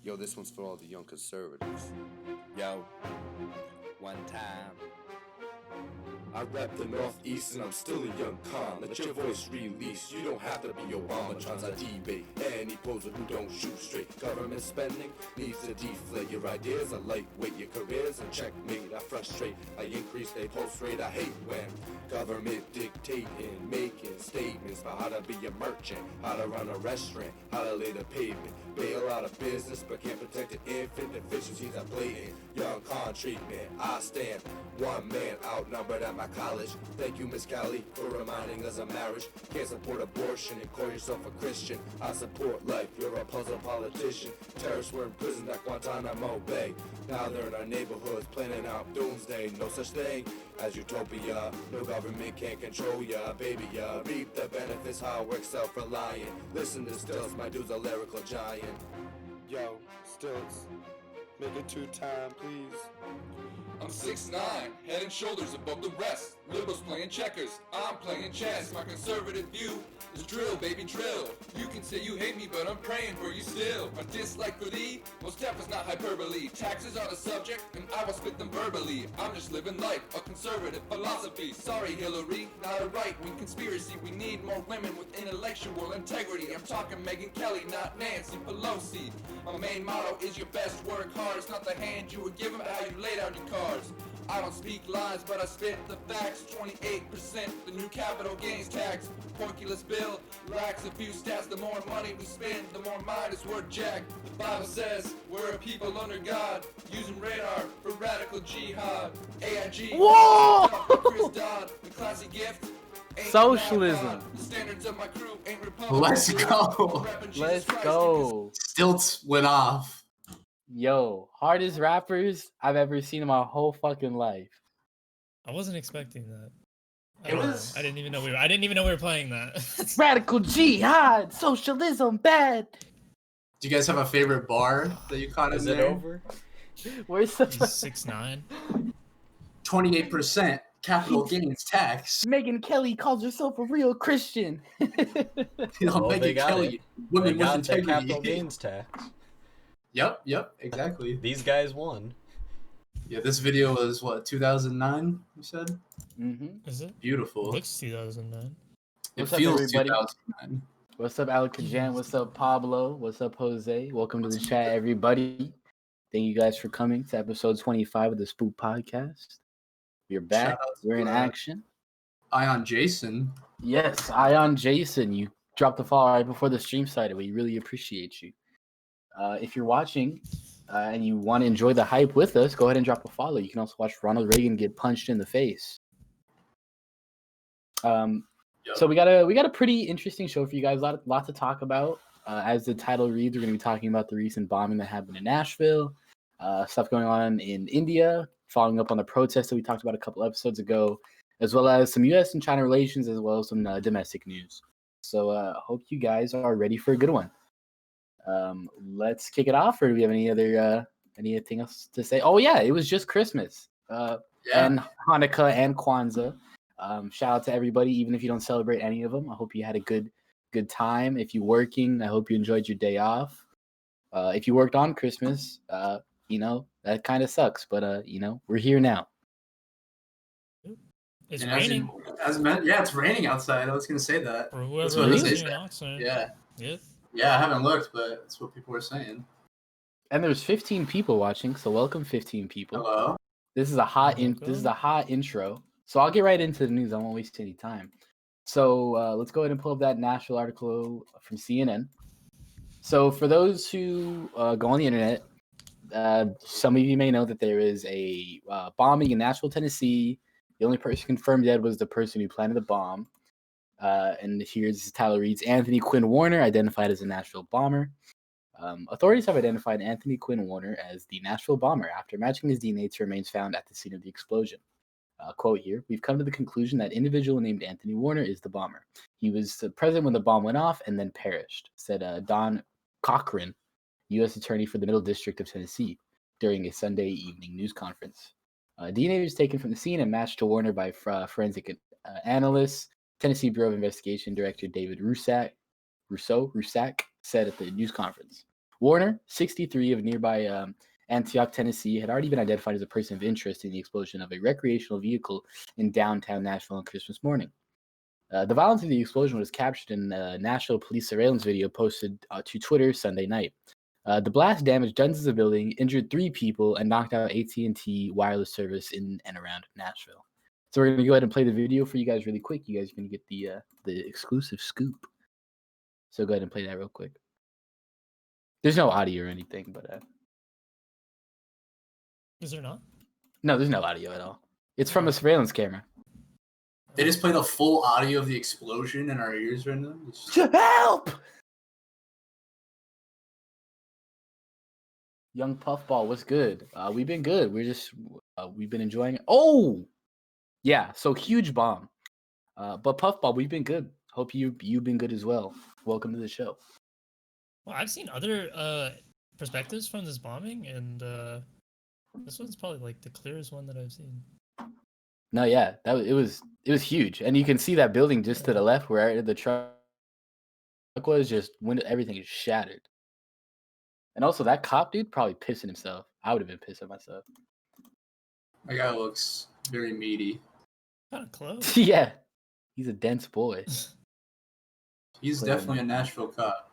Yo, this one's for all the young conservatives. Yo, one time. I rep the Northeast and I'm still a young con. Let your voice release, you don't have to be Obama. Trans I debate any poser who don't shoot straight. Government spending needs to deflate your ideas. I lightweight your careers and checkmate. I frustrate, I increase their pulse rate. I hate when government dictating, making statements about how to be a merchant, how to run a restaurant, how to lay the pavement. Bail out of business but can't protect the infant. Deficiencies are blatant. Young con treatment. I stand one man outnumbered at my college. Thank you, Miss Callie, for reminding us of marriage. Can't support abortion and call yourself a Christian. I support life. You're a puzzle politician. Terrorists were imprisoned at Guantanamo Bay. Now they're in our neighborhoods planning out doomsday. No such thing as utopia. No government can control ya, baby. Ya reap the benefits. How it works self-reliant. Listen to Stilts, my dude's a lyrical giant. Yo, Stilts, make it 2 time, please. I'm 6'9", head and shoulders above the rest. Liberals playing checkers, I'm playing chess. My conservative view is drill, baby, drill. You can say you hate me, but I'm praying for you still. My dislike for thee, most def is not hyperbole. Taxes are the subject, and I will spit them verbally. I'm just living life, a conservative philosophy. Sorry, Hillary, not a right-wing conspiracy. We need more women with intellectual integrity. I'm talking Megyn Kelly, not Nancy Pelosi. My main motto is your best work hard. It's not the hand you were given, but how you lay down your cards. I don't speak lies, but I spit the facts. 28%, the new capital gains tax. Porculus bill lacks a few stats. The more money we spend, the more mind is worth jack. The Bible says we're a people under God, using radar for radical jihad. AIG, Whoa! Chris Dodd, the classy gift. Socialism. The standards of my crew ain't Republican. Let's go. Let's go. Stilts went off. Yo, hardest rappers I've ever seen in my whole fucking life. I wasn't expecting that. It was. I didn't even know we were playing that. Radical jihad, socialism, bad. Do you guys have a favorite bar that you caught Is in it there? over? Where's the 6'9". 28% capital gains tax. Megyn Kelly calls herself a real Christian. You know, Well, they Megyn got Kelly, it. They women with got the capital integrity. gains tax. Yep, exactly. These guys won. Yeah, this video was what, 2009? You said? Mm-hmm. Is it? Beautiful. Looks 2009. It What's up, feels everybody? 2009. What's up, Alakajan? What's up, Pablo? What's up, Jose? Welcome to the chat, everybody. Thank you guys for coming to episode 25 of the Spoop Podcast. We're back. Shout out to, We're in action. Eian Jason. Yes, Eian Jason. You dropped the follow right before the stream started. We really appreciate you. If you're watching and you want to enjoy the hype with us, go ahead and drop a follow. You can also watch Ronald Reagan get punched in the face. So we got a pretty interesting show for you guys. Lot to talk about. As the title reads, we're going to be talking about the recent bombing that happened in Nashville, stuff going on in India, following up on the protests that we talked about a couple episodes ago, as well as some U.S. and China relations, as well as some domestic news. So hope you guys are ready for a good one. Let's kick it off, or do we have anything else to say? Oh yeah, it was just Christmas and Hanukkah and Kwanzaa. Shout out to everybody, even if you don't celebrate any of them. I hope you had a good time. If you're working, I hope you enjoyed your day off. If you worked on Christmas, that kind of sucks, but we're here now. It's And raining. it's raining outside. I was going to say that. For That's whoever what is it is. in Oxnard. Yeah. Yeah. I haven't looked, but that's what people were saying. And there's 15 people watching, so welcome 15 people. Hello. This is a hot intro. So I'll get right into the news. I won't waste any time. So let's go ahead and pull up that Nashville article from CNN. So for those who go on the internet, some of you may know that there is a bombing in Nashville, Tennessee. The only person confirmed dead was the person who planted the bomb. And here's the title reads, Anthony Quinn Warner identified as a Nashville bomber. Authorities have identified Anthony Quinn Warner as the Nashville bomber after matching his DNA to remains found at the scene of the explosion. Quote here, we've come to the conclusion that individual named Anthony Warner is the bomber. He was present when the bomb went off and then perished, said Don Cochran, U.S. Attorney for the Middle District of Tennessee, during a Sunday evening news conference. DNA was taken from the scene and matched to Warner by forensic analysts. Tennessee Bureau of Investigation Director David Rusak said at the news conference. Warner, 63, of nearby Antioch, Tennessee, had already been identified as a person of interest in the explosion of a recreational vehicle in downtown Nashville on Christmas morning. The violence of the explosion was captured in a Nashville police surveillance video posted to Twitter Sunday night. The blast damaged dozens of buildings, injured 3 people, and knocked out AT&T wireless service in and around Nashville. So we're going to go ahead and play the video for you guys really quick. You guys are going to get the exclusive scoop. So go ahead and play that real quick. There's no audio or anything, but... Is there not? No, there's no audio at all. It's from a surveillance camera. They just play the full audio of the explosion in our ears right now. Help! Young Puffball, what's good? We've been good. We've been enjoying it. Oh! Yeah, so huge bomb. But Puffball, we've been good. Hope you've been good as well. Welcome to the show. Well, I've seen other perspectives from this bombing, and this one's probably like the clearest one that I've seen. No, yeah, it was huge, and you can see that building just to the left where the truck was. Just when everything is shattered, and also that cop dude probably pissing himself. I would have been pissing myself. That guy looks very meaty. Kind of close. Yeah, he's a dense boy. He's definitely a Nashville cop.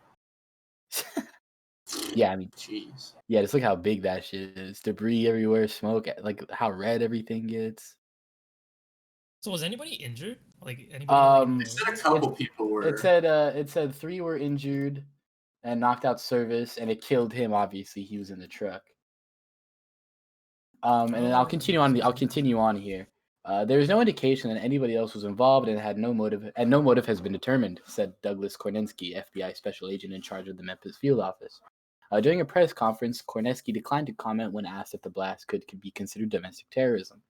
Yeah, I mean, jeez. Yeah, just look how big that shit is. Debris everywhere, smoke, like how red everything gets. So was anybody injured? Like anybody? It said a couple people were. It said 3 were injured and knocked out service, and it killed him. Obviously, he was in the truck. And then I'll continue on here. There is no indication that anybody else was involved and had no motive, and no motive has been determined, said Douglas Kornenski, FBI special agent in charge of the Memphis field office. During a press conference, Kornenski declined to comment when asked if the blast could be considered domestic terrorism.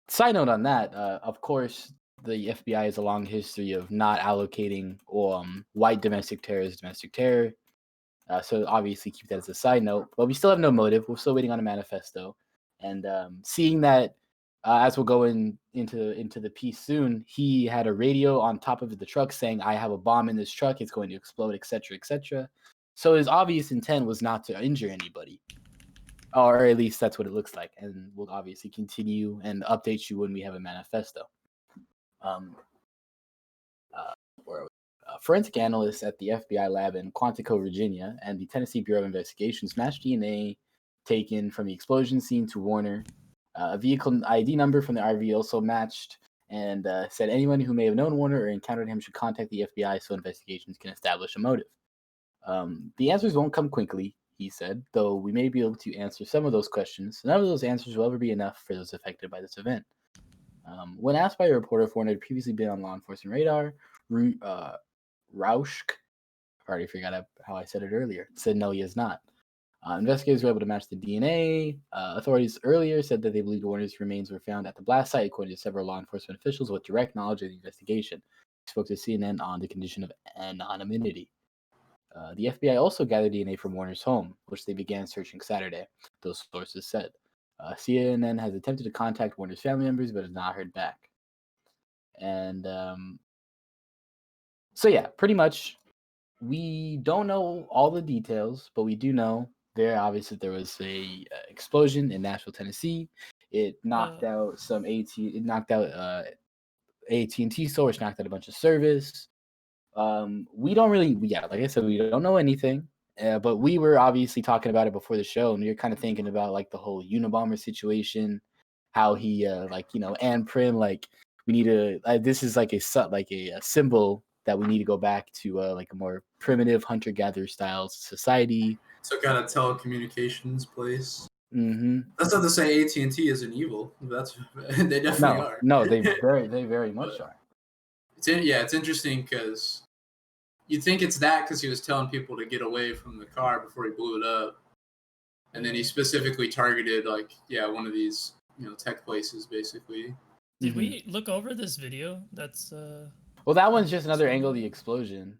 Side note on that, of course, the FBI has a long history of not allocating white domestic terror as domestic terror. So obviously keep that as a side note. But we still have no motive. We're still waiting on a manifesto. And seeing that, as we'll go into the piece soon, he had a radio on top of the truck saying, "I have a bomb in this truck. It's going to explode, etc., etc." So his obvious intent was not to injure anybody. Or at least that's what it looks like. And we'll obviously continue and update you when we have a manifesto. Forensic analysts at the FBI lab in Quantico, Virginia, and the Tennessee Bureau of Investigations matched DNA taken from the explosion scene to Warner. A vehicle ID number from the RV also matched, and said anyone who may have known Warner or encountered him should contact the FBI so investigations can establish a motive. The answers won't come quickly, he said, though we may be able to answer some of those questions. None of those answers will ever be enough for those affected by this event. When asked by a reporter if Warner had previously been on law enforcement radar, Rauschk, I already forgot how I said it earlier, said no, he has not. Investigators were able to match the DNA. Authorities earlier said that they believed Warner's remains were found at the blast site, according to several law enforcement officials with direct knowledge of the investigation. They spoke to CNN on the condition of anonymity. The FBI also gathered DNA from Warner's home, which they began searching Saturday, those sources said. CNN has attempted to contact Warner's family members, but has not heard back. And so yeah, pretty much, we don't know all the details, but we do know there was a explosion in Nashville, Tennessee. It knocked out AT&T store, which knocked out a bunch of service. We don't really, like I said, we don't know anything. But we were obviously talking about it before the show, and we were kind of thinking about like the whole Unabomber situation, how he and Prim, like we need to. This is like a symbol that we need to go back to like a more primitive hunter-gatherer style society. So kind of telecommunications place. Mm-hmm. That's not to say AT&T isn't evil. That's they definitely are. No, they very much are. It's interesting because you'd think it's that because he was telling people to get away from the car before he blew it up, and then he specifically targeted one of these tech places basically. Did we look over this video? That's Well, that one's just another angle of the explosion.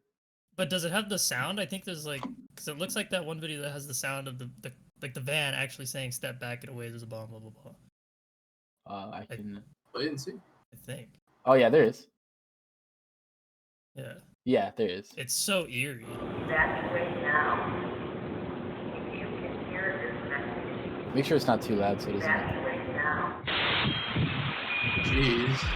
But does it have the sound? I think there's because it looks like that one video that has the sound of the van actually saying "Step back, get away, there's a bomb, blah blah blah." I can wait and see. I think. Oh yeah, there is. Yeah. Yeah, there is. It's so eerie. Evacuate Make sure it's not too loud so it doesn't. Jeez.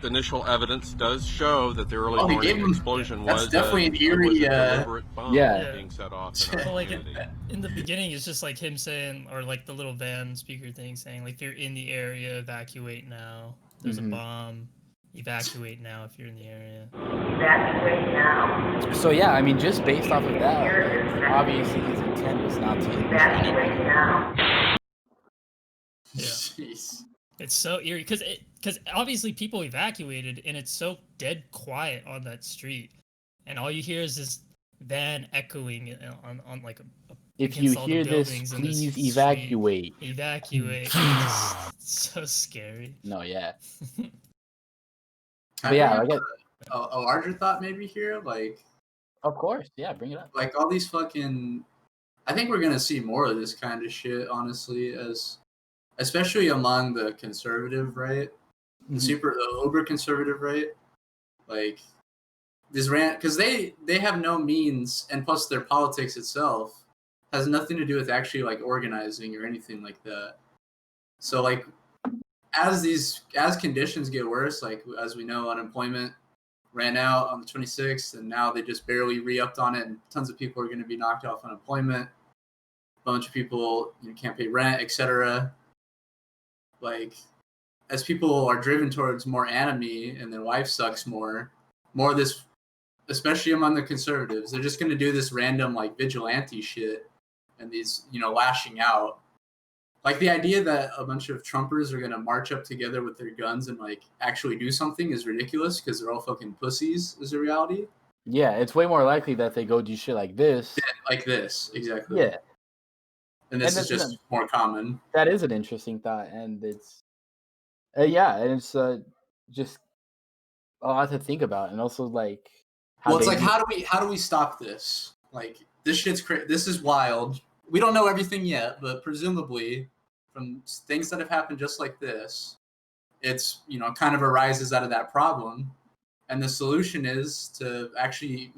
The initial evidence does show that the early he morning gave him- explosion that's was definitely an was eerie, a deliberate bomb Yeah. being set off. So like in the beginning, it's just like him saying, or like the little van speaker thing saying, like, if you're in the area, evacuate now. There's a bomb. Evacuate now if you're in the area. Evacuate now. So yeah, I mean, just based off of that, like, obviously his intent was not to injure anybody. Evacuate now. Yeah. Jeez. It's so eerie because obviously people evacuated and it's so dead quiet on that street, and all you hear is this van echoing on like a If you against all the hear this, buildings in this please street. evacuate. Evacuate. It's so scary. No, yeah. Can But yeah, I I bring get. up a larger thought maybe here? Like Of course, yeah, bring it up. like all these fucking I think we're gonna see more of this kind of shit, honestly, especially among the conservative right, the uber conservative right, like this rant because they have no means, and plus their politics itself has nothing to do with actually like organizing or anything like that. So like as conditions get worse, like as we know, unemployment ran out on the 26th, and now they just barely re-upped on it, and tons of people are going to be knocked off unemployment. A bunch of people can't pay rent, etc. Like, as people are driven towards more anarchy and their life sucks more of this, especially among the conservatives, they're just going to do this random like vigilante shit and these lashing out. Like the idea that a bunch of Trumpers are going to march up together with their guns and like actually do something is ridiculous because they're all fucking pussies is a reality. Yeah, it's way more likely that they go do shit like this. Like this, exactly. Yeah. And this And is just that's- more common. That is an interesting thought, and it's and it's just a lot to think about, and also like Well, it's like how do we stop this? Like this shit's this is wild. We don't know everything yet, but presumably from things that have happened just like this, it's kind of arises out of that problem, and the solution is to actually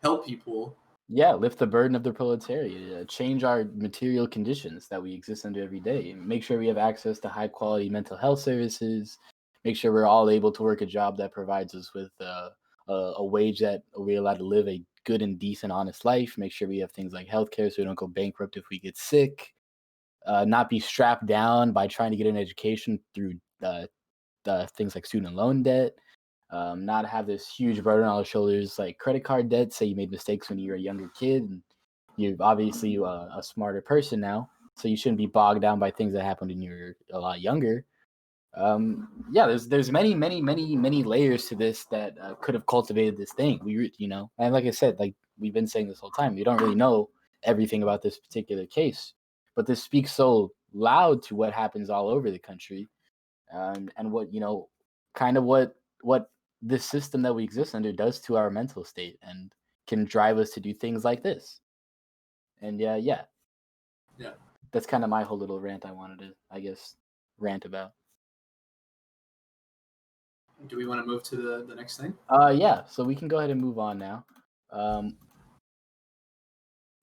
help people. Yeah, lift the burden of the proletariat, change our material conditions that we exist under every day, make sure we have access to high quality mental health services, make sure we're all able to work a job that provides us with a wage that we're allowed to live a good and decent, honest life, make sure we have things like healthcare so we don't go bankrupt if we get sick, not be strapped down by trying to get an education through things like student loan debt. Not have this huge burden on our shoulders like credit card debt. Say you made mistakes when you were a younger kid, and you're obviously a smarter person now, so you shouldn't be bogged down by things that happened when you were a lot younger. There's many layers to this that could have cultivated this thing. And like I said, like we've been saying this whole time, we don't really know everything about this particular case, but this speaks so loud to what happens all over the country, and what kind of what this system that we exist under does to our mental state and can drive us to do things like this. And yeah, that's kind of my whole little rant I wanted to, I guess, rant about. Do we want to move to the next thing? Yeah, so we can go ahead and move on now.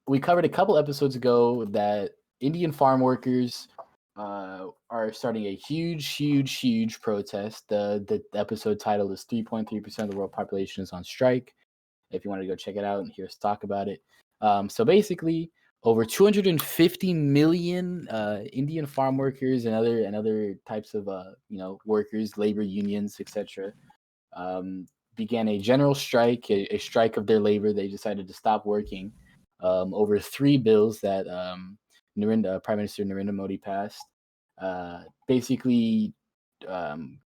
We covered a couple episodes ago that Indian farm workers are starting a huge protest. The episode title is 3.3% of the world population is on strike. If you want to go check it out and hear us talk about it. So basically, over 250 million Indian farm workers and other types of workers, labor unions, etc., began a general strike, a strike of their labor. They decided to stop working over 3 bills that Prime Minister Narendra Modi passed, basically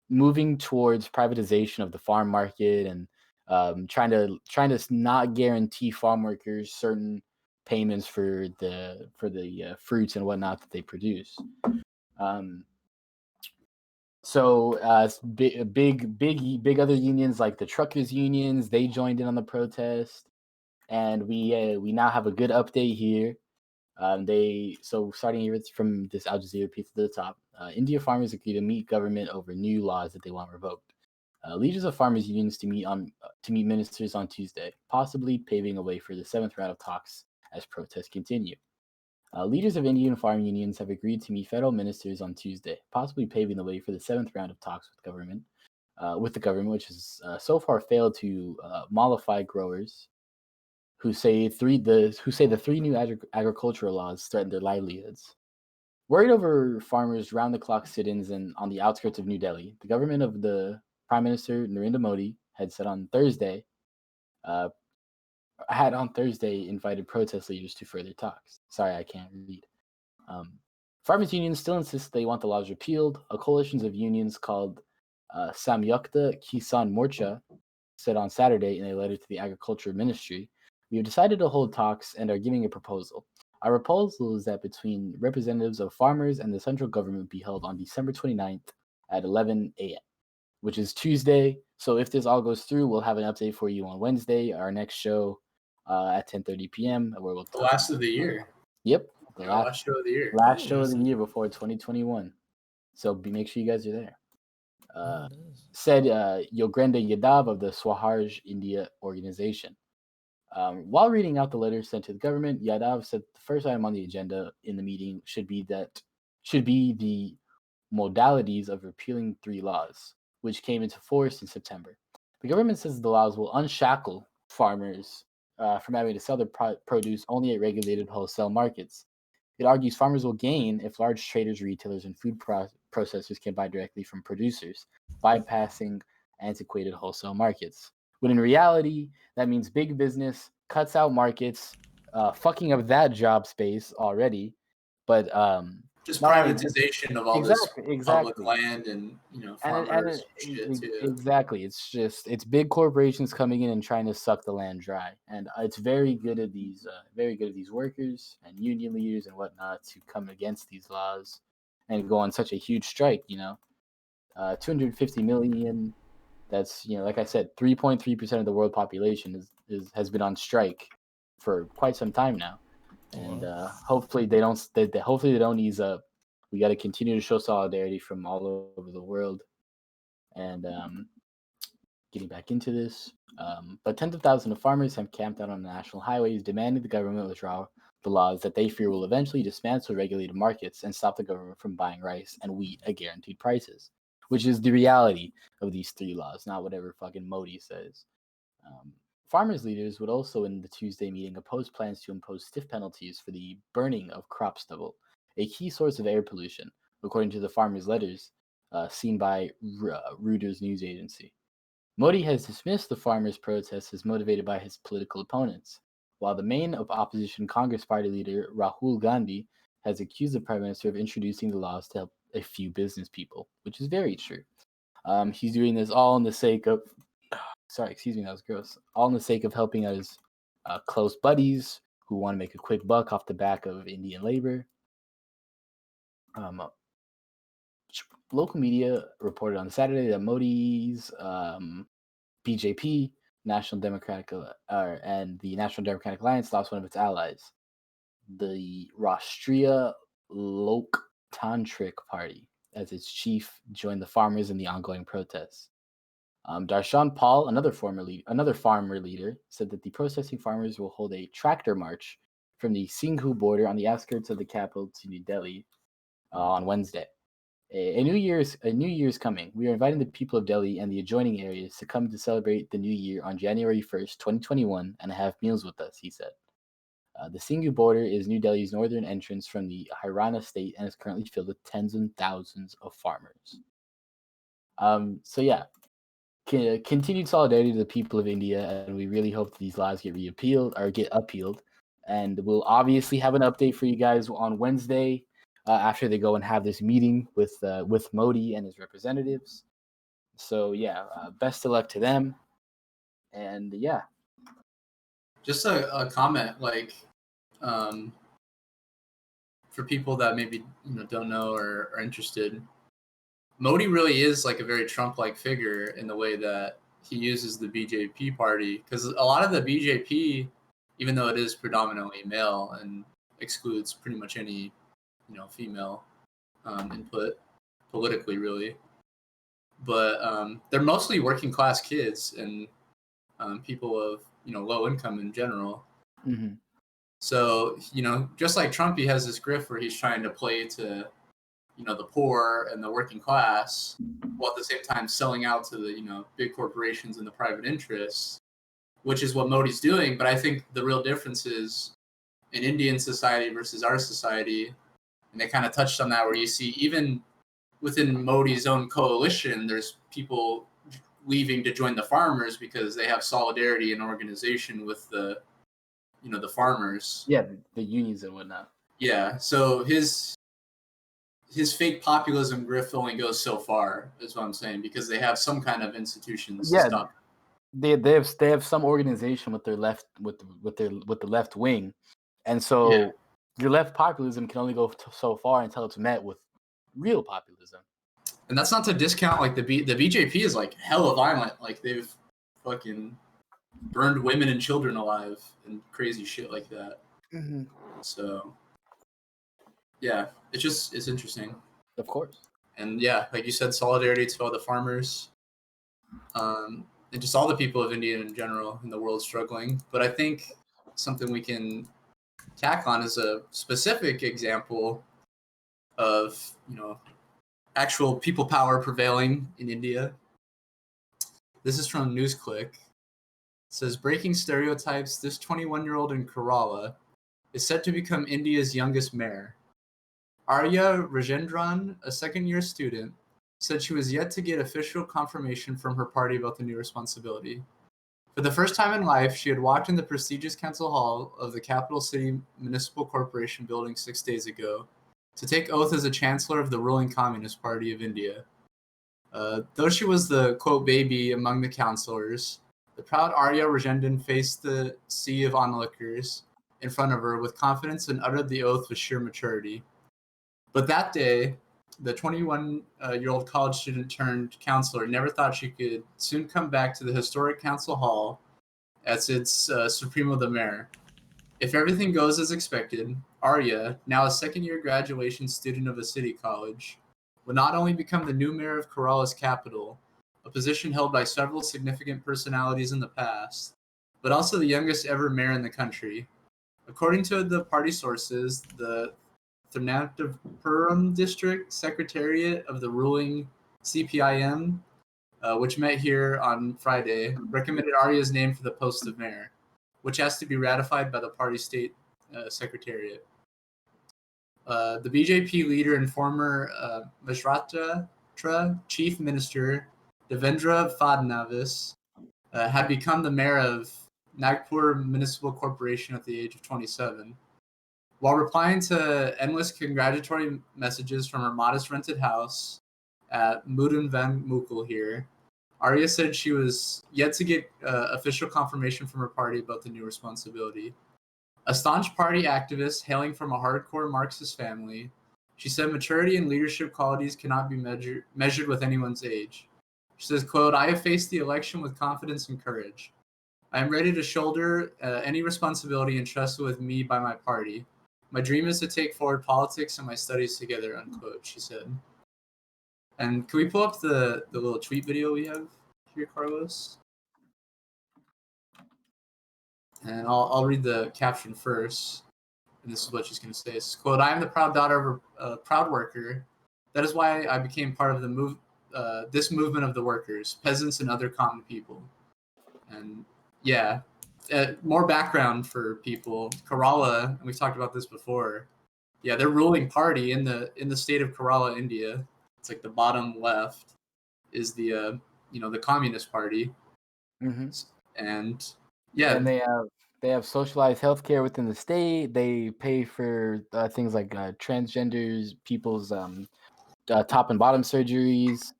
moving towards privatization of the farm market and trying to not guarantee farm workers certain payments for the fruits and whatnot that they produce. Big other unions like the truckers unions, they joined in on the protest, and we now have a good update here. Starting here from this Al Jazeera piece at the top, India farmers agree to meet government over new laws that they want revoked. Leaders of farmers unions to meet ministers on Tuesday, possibly paving a way for the 7th round of talks as protests continue. Leaders of Indian farm unions have agreed to meet federal ministers on Tuesday, possibly paving the way for the 7th round of talks with the government, which has so far failed to mollify growers who say the three new agricultural laws threaten their livelihoods. Worried over farmers' round-the-clock sit-ins on the outskirts of New Delhi, the government of the Prime Minister Narendra Modi had on Thursday invited protest leaders to further talks. Sorry, I can't read. Farmers' unions still insist they want the laws repealed. A coalition of unions called Samyukta Kisan Morcha said on Saturday in a letter to the Agriculture Ministry, "We have decided to hold talks and are giving a proposal. Our proposal is that between representatives of farmers and the central government be held on December 29th at 11 a.m., which is Tuesday. So if this all goes through, we'll have an update for you on Wednesday, our next show at 10:30 p.m. where we'll The last of the year. Yep, the last show of the year. Last show of the year before 2021. So make sure you guys are there. Said Yogendra Yadav of the Swaraj India organization. While reading out the letter sent to the government, Yadav said the first item on the agenda in the meeting should be the modalities of repealing 3 laws, which came into force in September. The government says the laws will unshackle farmers from having to sell their produce only at regulated wholesale markets. It argues farmers will gain if large traders, retailers, and food processors can buy directly from producers, bypassing antiquated wholesale markets. When in reality, that means big business cuts out markets, fucking up that job space already. But just privatization of all this public exactly. land and farmers shit too. Exactly. It's big corporations coming in and trying to suck the land dry, and it's very good of these workers and union leaders and whatnot to come against these laws and go on such a huge strike. 250 million. That's like I said, 3.3% of the world population has been on strike for quite some time now. And hopefully they don't ease up. We got to continue to show solidarity from all over the world. And getting back into this, but tens of thousands of farmers have camped out on the national highways, demanding the government withdraw the laws that they fear will eventually dismantle regulated markets and stop the government from buying rice and wheat at guaranteed prices, which is the reality of these 3 laws, not whatever fucking Modi says. Farmers' leaders would also, in the Tuesday meeting, oppose plans to impose stiff penalties for the burning of crop stubble, a key source of air pollution, according to the farmers' letters seen by Reuters news agency. Modi has dismissed the farmers' protests as motivated by his political opponents, while the main opposition Congress Party leader Rahul Gandhi has accused the Prime Minister of introducing the laws to help a few business people, which is very true. He's doing this all in the sake of sorry, excuse me, that was gross. All in the sake of helping out his close buddies who want to make a quick buck off the back of Indian labor. Local media reported on Saturday that Modi's BJP, National Democratic and the National Democratic Alliance lost one of its allies, the Rashtriya Loktantric Party, as its chief joined the farmers in the ongoing protests. Darshan Paul, another farmer leader, said that the protesting farmers will hold a tractor march from the Singhu border on the outskirts of the capital to New Delhi on Wednesday. A new year is coming. We are inviting the people of Delhi and the adjoining areas to come to celebrate the new year on January 1st, 2021, and have meals with us, he said. The Singhu border is New Delhi's northern entrance from the Haryana state and is currently filled with tens and thousands of farmers. Continued solidarity to the people of India, and we really hope that these laws get appealed. And we'll obviously have an update for you guys on Wednesday after they go and have this meeting with Modi and his representatives. So best of luck to them. And just a comment, for people that maybe don't know or are interested. Modi really is a very Trump-like figure in the way that he uses the BJP party, because a lot of the BJP, even though it is predominantly male and excludes pretty much any female input politically, really, but they're mostly working class kids and people of low income in general. Mm-hmm. So, just like Trump, he has this grift where he's trying to play to, the poor and the working class, while at the same time selling out to the, big corporations and the private interests, which is what Modi's doing. But I think the real difference is in Indian society versus our society. And they kind of touched on that, where you see even within Modi's own coalition, there's people leaving to join the farmers because they have solidarity and organization with the farmers. Yeah, the unions and whatnot. Yeah, so his fake populism grift only goes so far, is what I'm saying, because they have some kind of institutions to stop. They have some organization with their left with the left wing, and so your left populism can only go so far until it's met with real populism. And that's not to discount like the BJP is like hella violent. Like they've fucking burned women and children alive and crazy shit like that. Mm-hmm. So yeah, it's interesting. Of course. And yeah, like you said, solidarity to all the farmers, and just all the people of India in general in the world struggling. But I think something we can tack on is a specific example of actual people power prevailing in India. This is from NewsClick. It says, breaking stereotypes, this 21-year-old in Kerala is set to become India's youngest mayor. Arya Rajendran, a second-year student, said she was yet to get official confirmation from her party about the new responsibility. For the first time in life, she had walked in the prestigious council hall of the capital city municipal corporation building 6 days ago to take oath as a chancellor of the ruling Communist Party of India. Though she was the, quote, baby among the councillors, the proud Arya Rajendran faced the sea of onlookers in front of her with confidence and uttered the oath with sheer maturity. But that day, the 21-year-old college student turned councillor never thought she could soon come back to the historic council hall as its Supremo the mayor. If everything goes as expected, Arya, now a second-year graduation student of a city college, will not only become the new mayor of Kerala's capital, a position held by several significant personalities in the past, but also the youngest ever mayor in the country. According to the party sources, the Thiruvananthapuram district secretariat of the ruling CPIM, which met here on Friday, recommended Arya's name for the post of mayor, which has to be ratified by the party state secretariat. The BJP leader and former Maharashtra chief minister Devendra Fadnavis had become the mayor of Nagpur Municipal Corporation at the age of 27. While replying to endless congratulatory messages from her modest rented house at Mudan Van Mukul here, Arya said she was yet to get official confirmation from her party about the new responsibility. A staunch party activist hailing from a hardcore Marxist family, she said maturity and leadership qualities cannot be measured with anyone's age. She says, quote, I have faced the election with confidence and courage. I am ready to shoulder any responsibility entrusted with me by my party. My dream is to take forward politics and my studies together, unquote, she said. And can we pull up the little tweet video we have here, Carlos? And I'll read the caption first. And this is what she's going to say. It's, quote, I am the proud daughter of a proud worker. That is why I became part of the this movement of the workers, peasants, and other common people. And yeah, more background for people. Kerala, and we've talked about this before. Yeah, their ruling party in the state of Kerala, India. It's like the bottom left is the the Communist Party. Mm-hmm. And yeah, and they have socialized healthcare within the state. They pay for things like transgenders, people's top and bottom surgeries.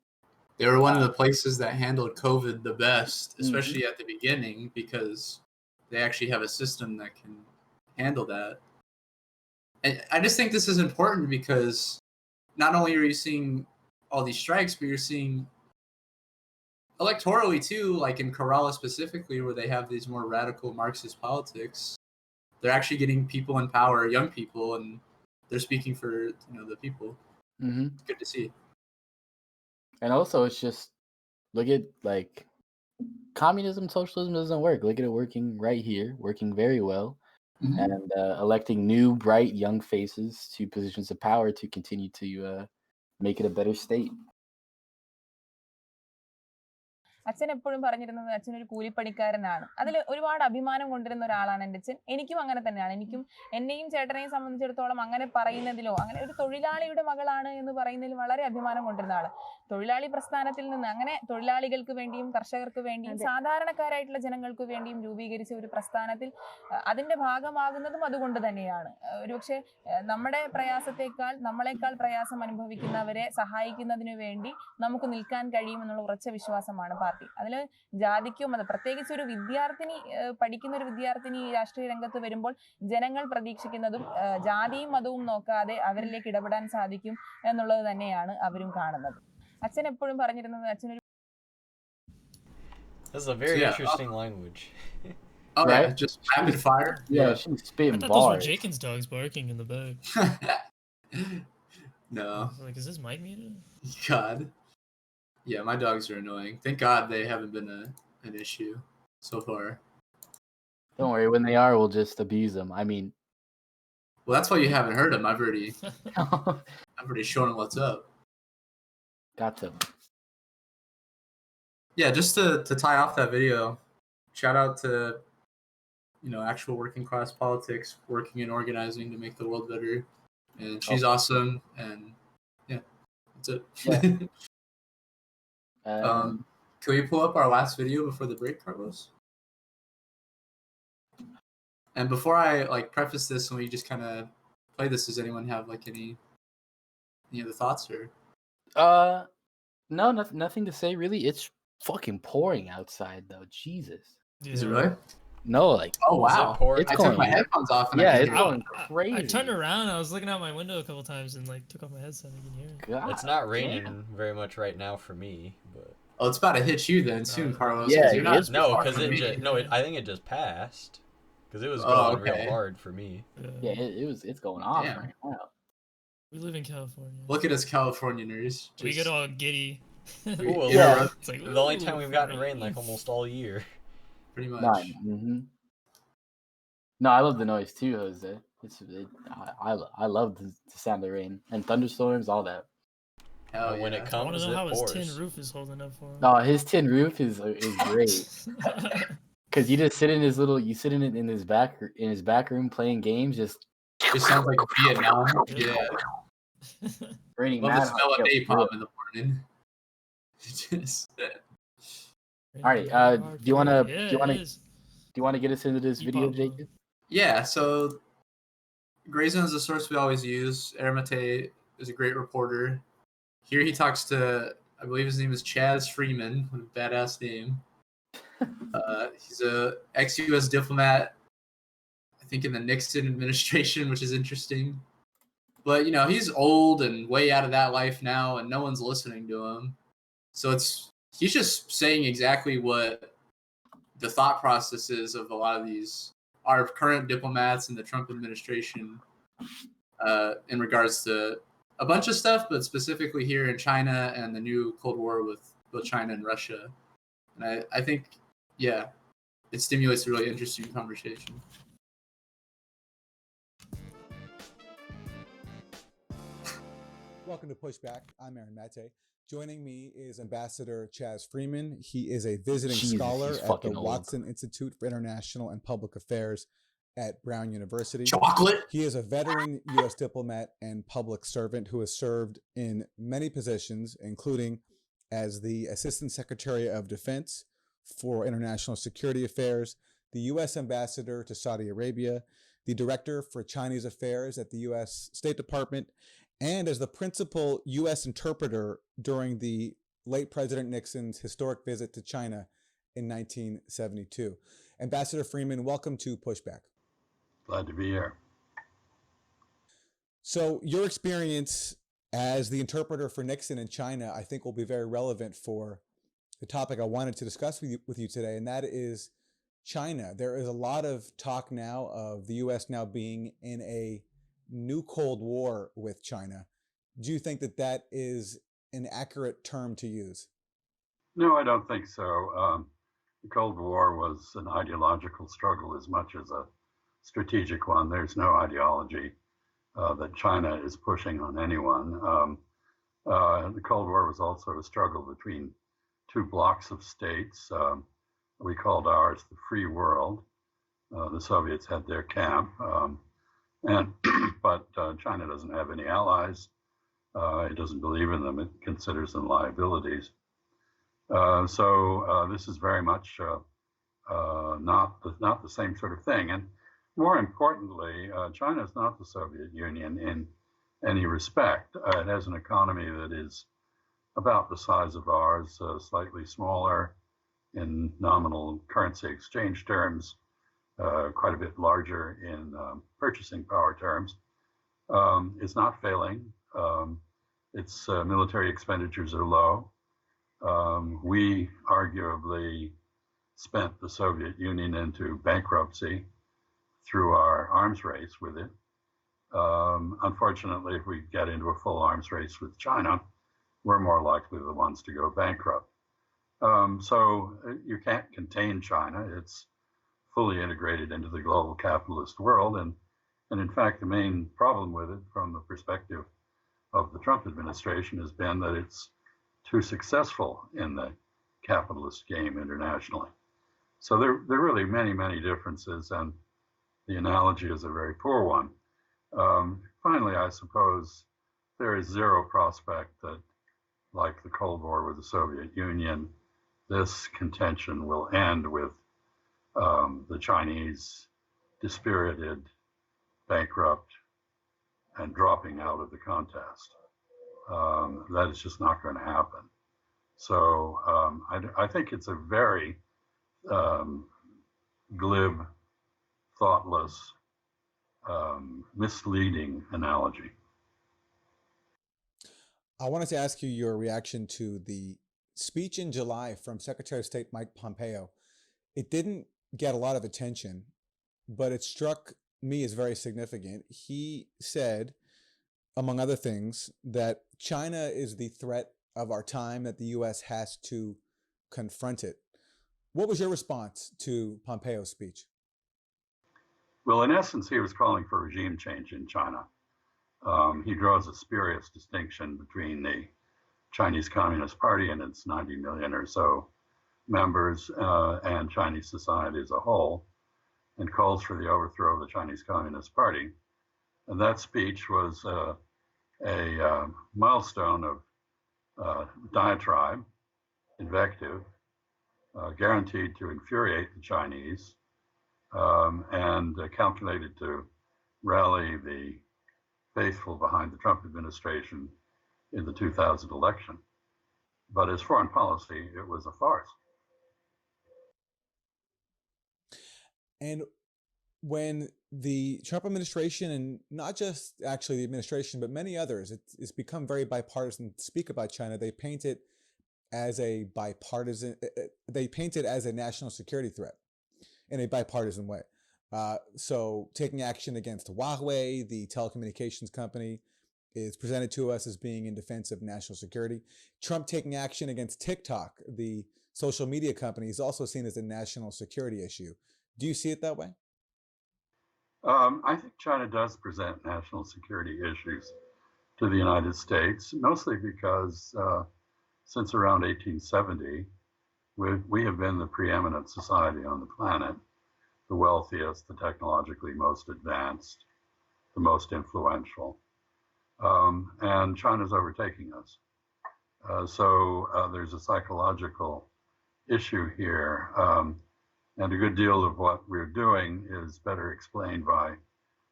They were one of the places that handled COVID the best, especially at the beginning, because they actually have a system that can handle that. And I just think this is important because not only are you seeing all these strikes, but you're seeing electorally too, like in Kerala specifically, where they have these more radical Marxist politics. They're actually getting people in power, young people, and they're speaking for the people. Mm-hmm. It's good to see. And also, it's just look at like communism, socialism doesn't work. Look at it working right here, working very well. and electing new, bright, young faces to positions of power to continue to make it a better state. അച്ഛൻ എപ്പോഴും പറഞ്ഞിരുന്നത് അച്ഛൻ ഒരു കൂലിപ്പണിക്കാരനാണ്. അതിൽ ഒരുപാട് അഭിമാനം കൊണ്ടിരുന്ന ഒരാളാണ് എൻ്റെ അച്ഛൻ. എനിക്കും അങ്ങനെ തന്നെയാണ്. എന്നെയും ചേട്ടനെയും സംബന്ധിച്ചിടത്തോളം അങ്ങനെ പറയുന്നതിലോ അങ്ങനെ ഒരു തൊഴിലാളിയുടെ മകളാണ് എന്ന് പറയുന്നതിൽ വളരെ അഭിമാനം കൊണ്ടിരുന്ന ആള്. തൊഴിലാളി പ്രസ്ഥാനത്തിൽ നിന്ന് അങ്ങനെ തൊഴിലാളികൾക്ക് വേണ്ടിയും കർഷകർക്ക് വേണ്ടിയും സാധാരണക്കാരായിട്ടുള്ള ജനങ്ങൾക്ക് വേണ്ടിയും രൂപീകരിച്ച ഒരു പ്രസ്ഥാനത്തിൽ അതിന്റെ ഭാഗമാകുന്നതും അതുകൊണ്ട് തന്നെയാണ്. ഒരുപക്ഷെ നമ്മുടെ പ്രയാസത്തെക്കാൾ നമ്മളെക്കാൾ പ്രയാസം അനുഭവിക്കുന്നവരെ സഹായിക്കുന്നതിന് വേണ്ടി നമുക്ക് നിൽക്കാൻ കഴിയുമെന്നുള്ള ഉറച്ച വിശ്വാസമാണ് പാർട്ടി. അതിൽ ജാതിക്കോ മതം, പ്രത്യേകിച്ച് ഒരു വിദ്യാർത്ഥിനി പഠിക്കുന്ന ഒരു വിദ്യാർത്ഥിനി രാഷ്ട്രീയ രംഗത്ത് വരുമ്പോൾ ജനങ്ങൾ പ്രതീക്ഷിക്കുന്നതും ജാതിയും മതവും നോക്കാതെ അവരിലേക്ക് ഇടപെടാൻ സാധിക്കും എന്നുള്ളത് തന്നെയാണ് അവരും കാണുന്നത്. അച്ഛൻ എപ്പോഴും പറഞ്ഞിരുന്നത് അച്ഛനൊരു This is a very interesting language. Oh, right? Yeah, just rapid fire. Yeah, she's spitting bars. Those were Jacan's dogs barking in the back. No. Like, is this mic muted? God. Yeah, my dogs are annoying. Thank God they haven't been an issue so far. Don't worry, when they are, we'll just abuse them. I mean, well, that's why you haven't heard them. I've already shown them what's up. Got to. Yeah, just to tie off that video, shout out to actual working class politics, working and organizing to make the world better. And she's awesome. And yeah, that's it. Yeah. Can we pull up our last video before the break, Carlos? And before I preface this, and we just kind of play this, does anyone have any other thoughts or? No, nothing to say really. It's fucking pouring outside though. Jesus. Is it really? No, oh wow! It's I took my headphones off. And it's going crazy. I turned around. I was looking out my window a couple times and took off my headset. I can hear it. God, it's not raining very much right now for me, but. Oh, it's about to hit you then soon, Carlos. Yeah, I think it just passed. Because it was going real hard for me. Yeah, it's going off right now. We live in California. Look at us Californians. We get all giddy. Ooh, it's the only time we've gotten rain almost all year. Pretty much. No, I love the noise too, Jose. I love the sound of rain and thunderstorms, all that. Hell when it comes, I want to know how his tin roof is holding up for him. No, his tin roof is great. Because you just sit in his back room playing games, just sounds like Vietnam. Yeah. Raining love the smell of napalm in the morning. All right. Do you want to get us into this video, Jacob? Yeah. So, Grayson is a source we always use. Aramate is a great reporter. Here he talks to, I believe his name is Chaz Freeman, what a badass name. He's a ex-U.S. diplomat, I think in the Nixon administration, which is interesting. But, he's old and way out of that life now, and no one's listening to him. So he's just saying exactly what the thought process is of a lot of our current diplomats in the Trump administration in regards to a bunch of stuff, but specifically here in China and the new Cold War with both China and Russia. And I think, it stimulates a really interesting conversation. Welcome to Pushback. I'm Aaron Mate. Joining me is Ambassador Chaz Freeman. He is a visiting scholar at the Watson Institute for International and Public Affairs at Brown University. Chocolate. He is a veteran U.S. diplomat and public servant who has served in many positions, including as the Assistant Secretary of Defense for International Security Affairs, the U.S. Ambassador to Saudi Arabia, the Director for Chinese Affairs at the U.S. State Department, and as the principal U.S. interpreter during the late President Nixon's historic visit to China in 1972. Ambassador Freeman, welcome to Pushback. Glad to be here. So your experience as the interpreter for Nixon in China, I think will be very relevant for the topic I wanted to discuss with you today, and that is China. There is a lot of talk now of the U.S. now being in a new Cold War with China. Do you think that is an accurate term to use? No, I don't think so. The Cold War was an ideological struggle as much as a strategic one. There's no ideology that China is pushing on anyone. The Cold War was also a struggle between two blocks of states. We called ours the free world. The Soviets had their camp, but China doesn't have any allies. It doesn't believe in them. It considers them liabilities. So this is very much not the same sort of thing. And more importantly, China is not the Soviet Union in any respect. It has an economy that is about the size of ours, slightly smaller in nominal currency exchange terms, quite a bit larger in purchasing power terms. It's not failing. Its military expenditures are low. We arguably spent the Soviet Union into bankruptcy through our arms race with it. Unfortunately, if we get into a full arms race with China, we're more likely the ones to go bankrupt. So you can't contain China. It's fully integrated into the global capitalist world. And in fact, the main problem with it from the perspective of the Trump administration has been that it's too successful in the capitalist game internationally. So there are really many, many differences, and the analogy is a very poor one. Finally, I suppose there is zero prospect that, like the Cold War with the Soviet Union, this contention will end with the Chinese dispirited, bankrupt, and dropping out of the contest. That is just not going to happen. So I think it's a very glib, thoughtless, misleading analogy. I wanted to ask you your reaction to the speech in July from Secretary of State Mike Pompeo. It didn't get a lot of attention, but it struck me as very significant. He said, among other things, that China is the threat of our time, that the U.S. has to confront it. What was your response to Pompeo's speech? Well, in essence, he was calling for regime change in China. He draws a spurious distinction between the Chinese Communist Party and its 90 million or so members and Chinese society as a whole, and calls for the overthrow of the Chinese Communist Party. And that speech was a milestone of diatribe, invective, guaranteed to infuriate the Chinese, and calculated to rally the faithful behind the Trump administration in the 2000 election. But as foreign policy, it was a farce. And when the Trump administration, and not just actually the administration, but many others, it's become very bipartisan to speak about China. They paint it as a bipartisan, they paint it as a national security threat in a bipartisan way. So taking action against Huawei, the telecommunications company, is presented to us as being in defense of national security. Trump taking action against TikTok, the social media company, is also seen as a national security issue. Do you see it that way? I think China does present national security issues to the United States, mostly because since around 1870, we have been the preeminent society on the planet, the wealthiest, the technologically most advanced, the most influential. And China's overtaking us. So there's a psychological issue here. And a good deal of what we're doing is better explained by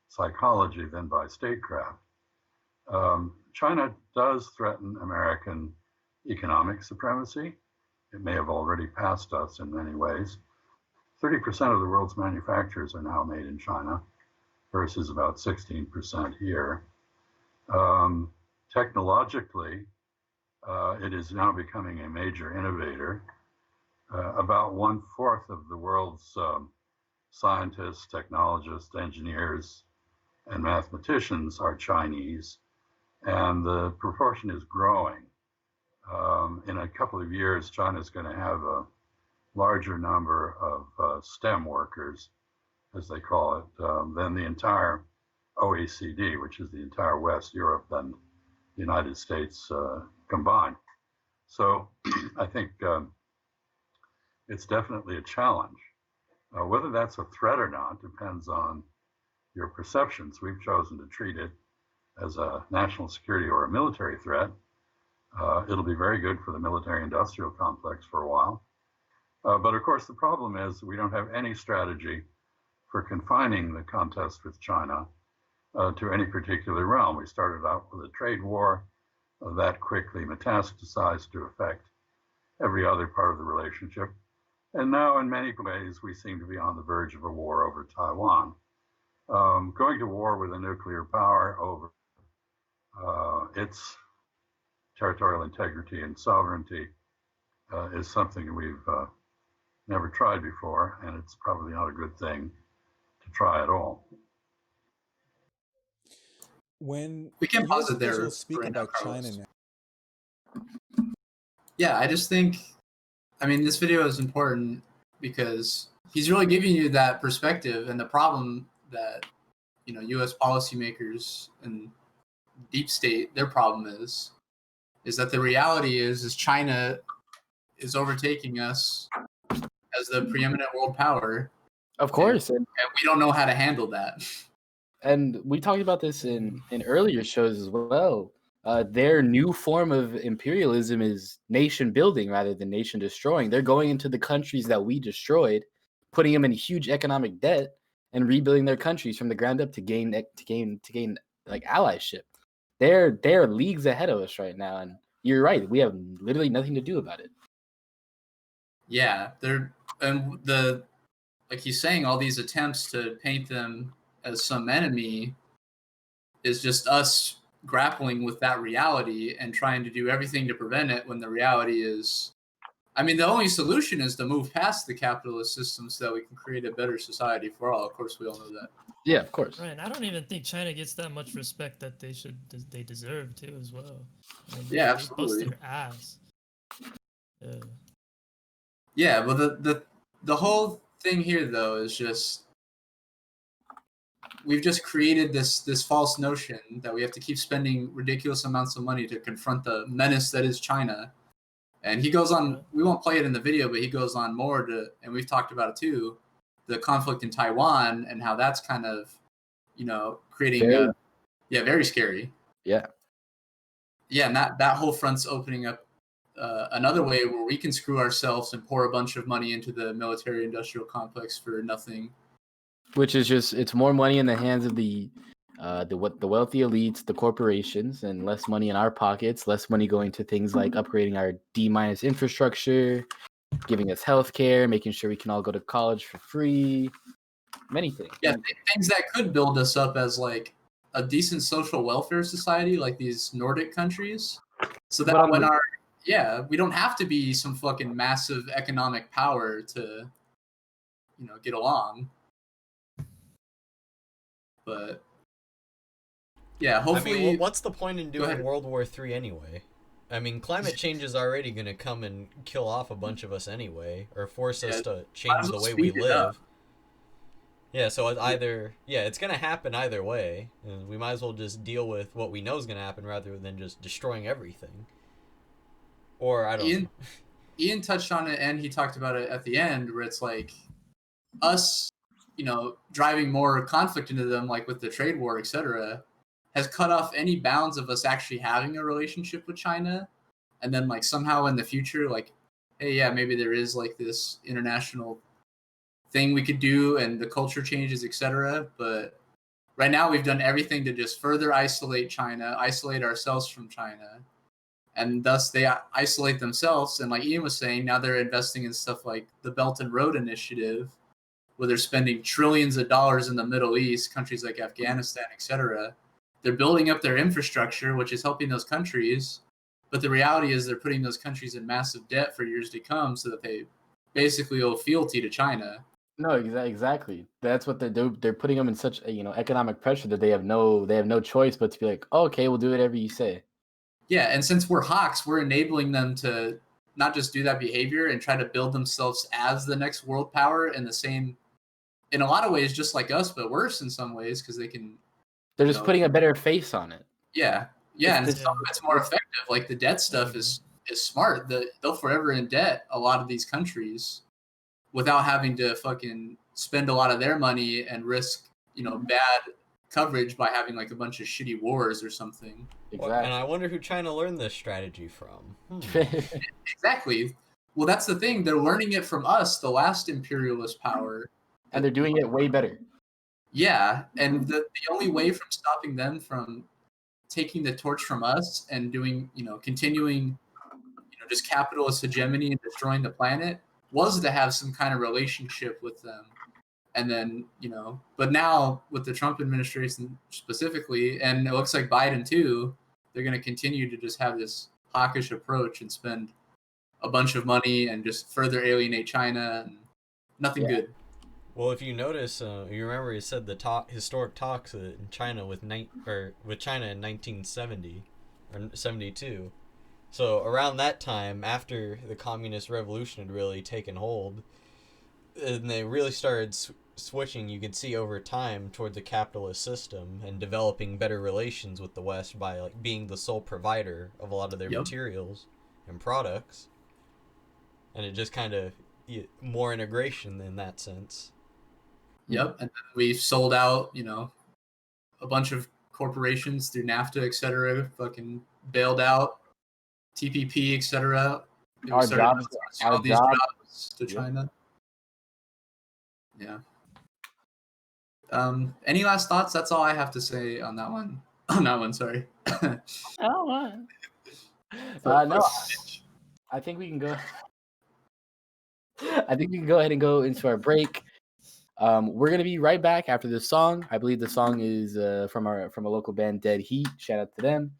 psychology than by statecraft. China does threaten American economic supremacy. It may have already passed us in many ways. 30% of the world's manufacturers are now made in China versus about 16% here. Technologically, it is now becoming a major innovator. About 1/4 of the world's scientists, technologists, engineers, and mathematicians are Chinese, and the proportion is growing. In a couple of years, China is going to have a larger number of STEM workers, as they call it, than the entire OECD, which is the entire West, Europe, and the United States combined. So I think it's definitely a challenge. Whether that's a threat or not depends on your perceptions. We've chosen to treat it as a national security or a military threat. It'll be very good for the military-industrial complex for a while. But of course, the problem is we don't have any strategy for confining the contest with China to any particular realm. We started out with a trade war that quickly metastasized to affect every other part of the relationship. And now, in many ways, we seem to be on the verge of a war over Taiwan. Going to war with a nuclear power over its territorial integrity and sovereignty is something we've never tried before, and it's probably not a good thing to try at all. When We can pause it there officials speak right now, about Carlos. China now, Yeah, I just think, I mean, this video is important because he's really giving you that perspective, and the problem that, you know, U.S. policymakers and deep state, their problem is that the reality is China is overtaking us as the preeminent world power. Of course. And we don't know how to handle that. And we talked about this in earlier shows as well. Their new form of imperialism is nation building rather than nation destroying. They're going into the countries that we destroyed, putting them in huge economic debt, and rebuilding their countries from the ground up to gain like allyship. They're leagues ahead of us right now, and you're right. We have literally nothing to do about it. Yeah, like he's saying, all these attempts to paint them as some enemy is just us grappling with that reality and trying to do everything to prevent it, when the reality is, I mean, the only solution is to move past the capitalist system so that we can create a better society for all. Of course, we all know that. Yeah, of course. Right, and I don't even think China gets that much respect that they deserve to as well. I mean, Yeah, they absolutely. bust their ass. Yeah. Yeah, but the whole thing here, though, is just we've just created this false notion that we have to keep spending ridiculous amounts of money to confront the menace that is China. And he goes on, we won't play it in the video, but he goes on more to, and we've talked about it too, the conflict in Taiwan and how that's kind of, you know, creating very scary. Yeah. Yeah, and that whole front's opening up another way where we can screw ourselves and pour a bunch of money into the military-industrial complex for nothing. Which is just, it's more money in the hands of the wealthy elites, the corporations, and less money in our pockets, less money going to things like upgrading our D- infrastructure, giving us healthcare, making sure we can all go to college for free, many things. Yeah, things that could build us up as like a decent social welfare society, like these Nordic countries, so that when we don't have to be some fucking massive economic power to, you know, get along. But yeah, hopefully. I mean, what's the point in doing World War III anyway? I mean, climate change is already going to come and kill off a bunch of us anyway, or force us to change the way we live. Yeah, so it's either, it's going to happen either way. And we might as well just deal with what we know is going to happen rather than just destroying everything. Or, I don't know. Eian touched on it, and he talked about it at the end, where it's like us, you know, driving more conflict into them, like with the trade war, etc., has cut off any bounds of us actually having a relationship with China. And then, like, somehow in the future, like, hey, yeah, maybe there is like this international thing we could do and the culture changes, etc. But right now we've done everything to just further isolate China, isolate ourselves from China. And thus they isolate themselves. And like Eian was saying, now they're investing in stuff like the Belt and Road Initiative, where they're spending trillions of dollars in the Middle East, countries like Afghanistan, etc. They're building up their infrastructure, which is helping those countries. But the reality is they're putting those countries in massive debt for years to come so that they basically owe fealty to China. No, exactly. That's what they're doing. They're putting them in such a, economic pressure that they have no choice but to be like, oh, okay, we'll do whatever you say. Yeah, and since we're hawks, we're enabling them to not just do that behavior and try to build themselves as the next world power in the same in a lot of ways just like us, but worse in some ways because they can. They're just putting a better face on it. Yeah, and some of it's more effective. Like the debt stuff is smart. They'll forever in debt a lot of these countries without having to fucking spend a lot of their money and risk, bad coverage by having like a bunch of shitty wars or something. Exactly. And I wonder who China learned this strategy from. Exactly. Well, that's the thing. They're learning it from us, the last imperialist power. And they're doing it way better. Yeah, and the only way from stopping them from taking the torch from us and doing, continuing, just capitalist hegemony and destroying the planet was to have some kind of relationship with them. And then, but now with the Trump administration specifically, and it looks like Biden too, they're going to continue to just have this hawkish approach and spend a bunch of money and just further alienate China and nothing good. Well, if you notice, you remember he said the historic talks in China with China in 1970 or 72. So around that time, after the communist revolution had really taken hold, and they really started switching, you could see over time towards a capitalist system and developing better relations with the West by like being the sole provider of a lot of their materials and products. And it just kind of more integration in that sense. Yep, and then we sold out, a bunch of corporations through NAFTA, etc. Fucking bailed out TPP, etc. Our jobs to China. Yeah. Any last thoughts? That's all I have to say on that one. On that one, sorry. No, I think we can go. I think we can go ahead and go into our break. We're gonna be right back after this song. I believe the song is from a local band, Dead Heat. Shout out to them.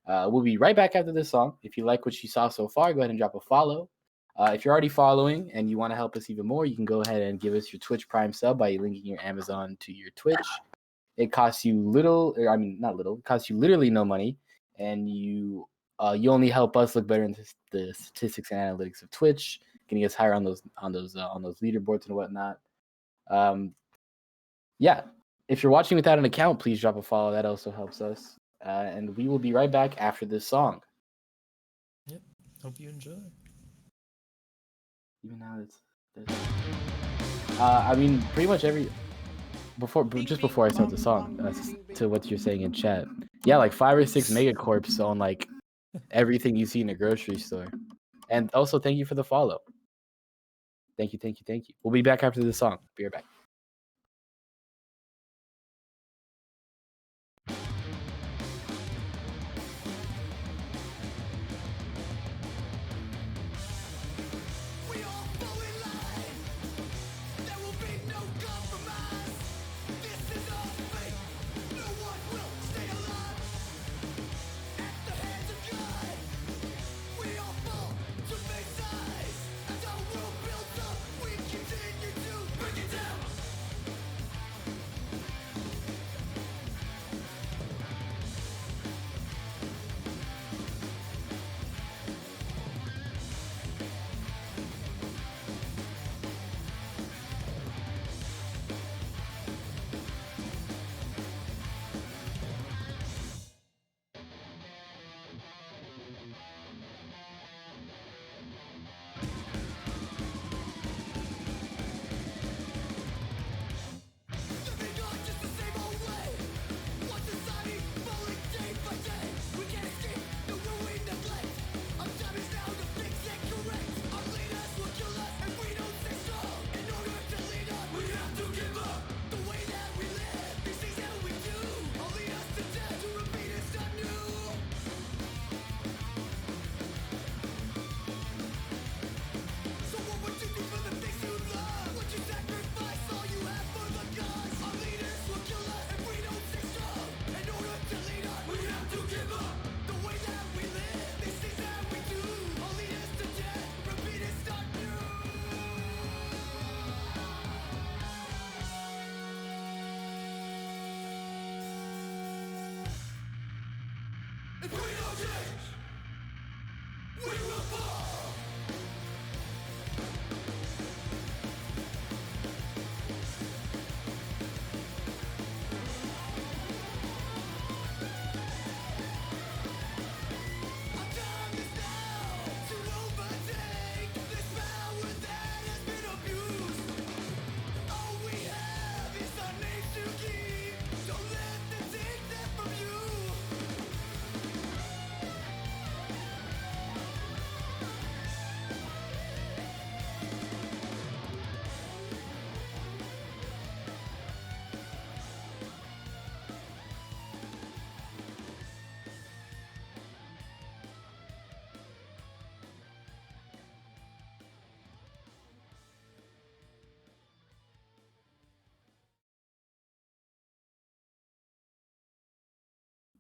We'll be right back after this song. If you like what you saw so far, go ahead and drop a follow. If you're already following and you want to help us even more, you can go ahead and give us your Twitch Prime sub by linking your Amazon to your Twitch. It costs you it costs you literally no money, and you only help us look better in the statistics and analytics of Twitch, getting us higher on those leaderboards and whatnot. If you're watching without an account, please drop a follow. That also helps us. And we will be right back after this song. Yep. Hope you enjoy. Even now pretty much before I start the song, to what you're saying in chat. Yeah, like 5 or 6 megacorps on like everything you see in a grocery store. And also thank you for the follow. Thank you. We'll be back after this song. Be right back.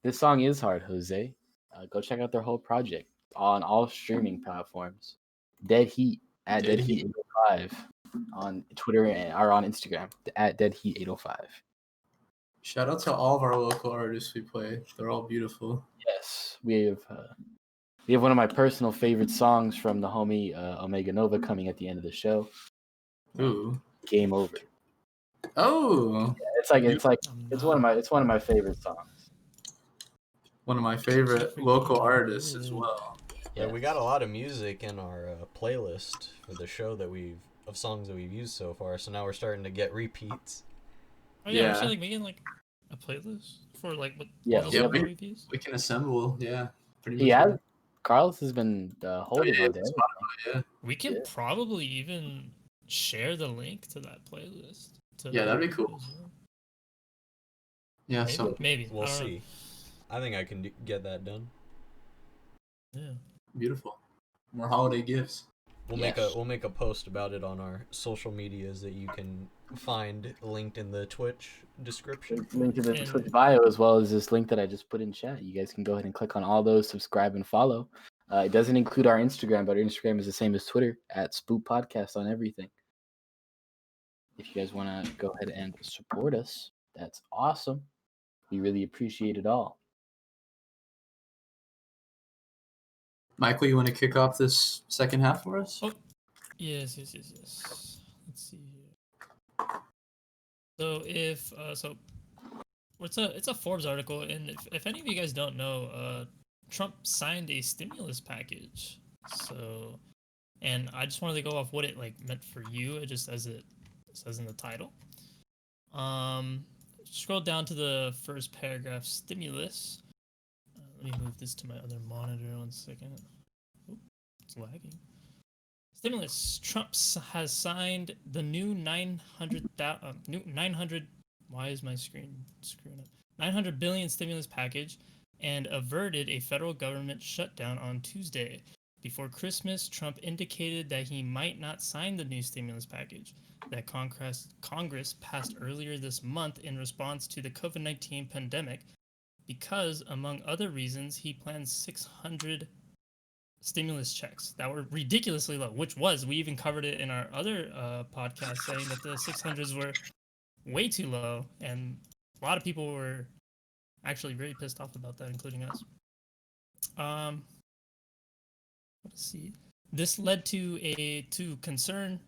This song is hard, Jose. Go check out their whole project on all streaming platforms. Dead Heat at Dead Heat 805 on Twitter or on Instagram at Dead Heat 805. Shout out to all of our local artists we play. They're all beautiful. Yes, we have one of my personal favorite songs from the homie Omega Nova coming at the end of the show. Ooh. Game Over. Oh. Yeah, it's one of my favorite songs. One of my favorite local artists as well. Yeah, we got a lot of music in our playlist for the show of songs that we've used so far. So now we're starting to get repeats. Oh yeah, we're like making like a playlist for like what? We can assemble. Yeah, pretty much. Yeah, Carlos has been holding it there. Yeah, we can probably even share the link to that playlist. That'd be cool. Yeah, maybe we'll see. I think I can get that done. Yeah, beautiful. More holiday gifts. We'll make a post about it on our social medias that you can find linked in the Twitch description. Link to the Twitch bio, as well as this link that I just put in chat. You guys can go ahead and click on all those, subscribe and follow. It doesn't include our Instagram, but our Instagram is the same as Twitter at Spoop Podcast on everything. If you guys want to go ahead and support us, that's awesome. We really appreciate it all. Michael, you want to kick off this second half for us? Oh, yes. Let's see here. So it's a Forbes article, and if any of you guys don't know, Trump signed a stimulus package. So, and I just wanted to go off what it meant for you, just as it says in the title. Scroll down to the first paragraph. Stimulus. Let me move this to my other monitor 1 second. Oop, it's lagging. Stimulus. Trump has signed the new 900. Why is my screen screwing up? 900 billion stimulus package, and averted a federal government shutdown on Tuesday. Before Christmas, Trump indicated that he might not sign the new stimulus package that Congress passed earlier this month in response to the COVID-19 pandemic, because, among other reasons, he plans 600 stimulus checks that were ridiculously low, we even covered it in our other podcast, saying that the 600s were way too low, and a lot of people were actually very pissed off about that, including us. Let's see. This led to concern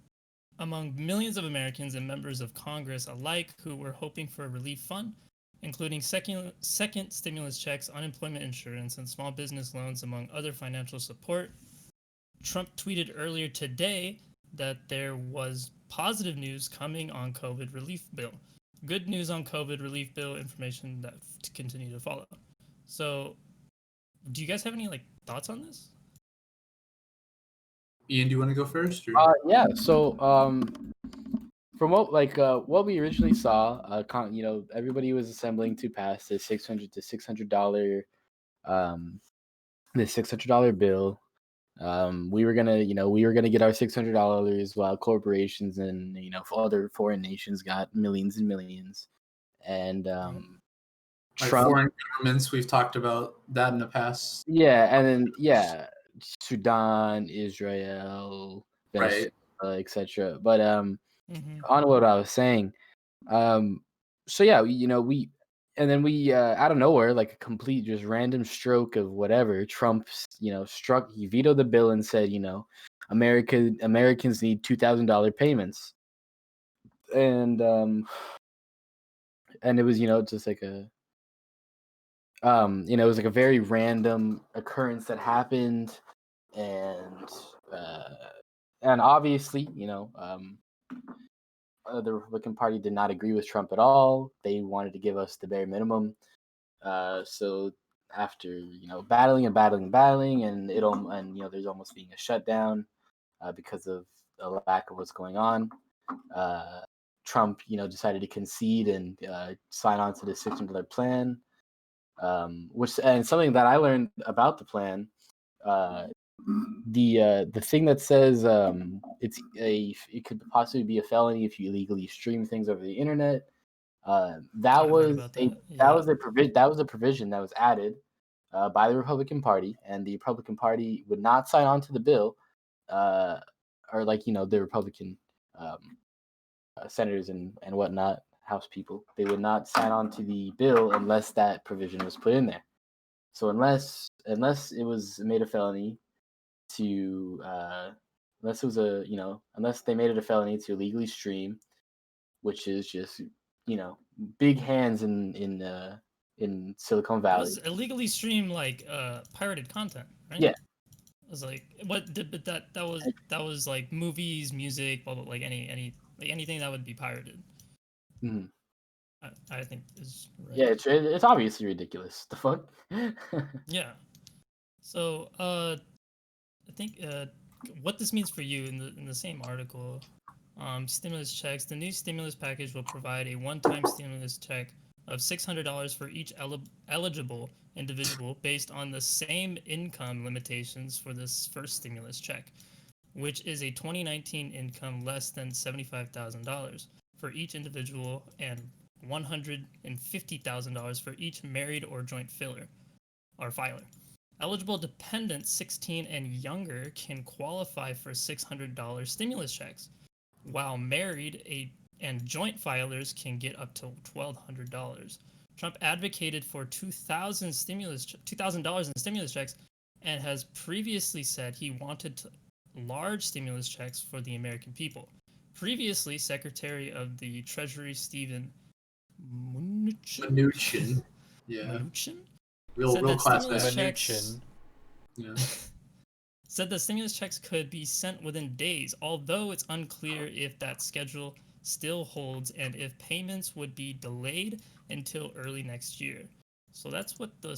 among millions of Americans and members of Congress alike who were hoping for a relief fund, including second stimulus checks, unemployment insurance, and small business loans, among other financial support. Trump tweeted earlier today that there was positive news coming on COVID relief bill. Good news on COVID relief bill, information that to continue to follow. So, do you guys have any thoughts on this? Ian, do you want to go first? Or? Yeah. So, from what we originally saw, everybody was assembling to pass the $600 bill. We were gonna get our $600 while corporations and other foreign nations got millions and millions. And Trump, foreign governments, we've talked about that in the past. Yeah, and then Sudan, Israel, Venezuela, etc. But on what I was saying, we out of nowhere, like a complete just random stroke of whatever, Trump he vetoed the bill and said, Americans need $2,000 payments, and it was just like a it was like a very random occurrence that happened, and obviously, the Republican Party did not agree with Trump at all. They wanted to give us the bare minimum. So after battling, and there's almost being a shutdown because of the lack of what's going on. Trump, decided to concede and sign on to the $600 plan. And something that I learned about the plan, the thing that says it could possibly be a felony if you illegally stream things over the internet. That was about a that. that was a provision that was added by the Republican Party, and the Republican Party would not sign on to the bill, or the Republican senators and whatnot, House people. They would not sign on to the bill unless that provision was put in there. So unless it was made a felony to unless they made it a felony to illegally stream, which is just big hands in Silicon It Valley. was illegally streamed pirated content, right? Yeah. It was but that was like movies, music, blah blah, like anything that would be pirated. Mm-hmm. I think is right. Yeah, it's obviously ridiculous. The fuck. Yeah. So I think what this means for you in the same article, stimulus checks. The new stimulus package will provide a one-time stimulus check of $600 for each eligible individual based on the same income limitations for this first stimulus check, which is a 2019 income less than $75,000 for each individual and $150,000 for each married or joint filer. Eligible dependents 16 and younger can qualify for $600 stimulus checks, while married and joint filers can get up to $1,200. Trump advocated for $2,000 in stimulus checks and has previously said he wanted large stimulus checks for the American people. Previously, Secretary of the Treasury Stephen Mnuchin. Yeah. Mnuchin? Real class Mnuchin. Yeah. Said the stimulus checks could be sent within days, although it's unclear if that schedule still holds and if payments would be delayed until early next year. So that's what the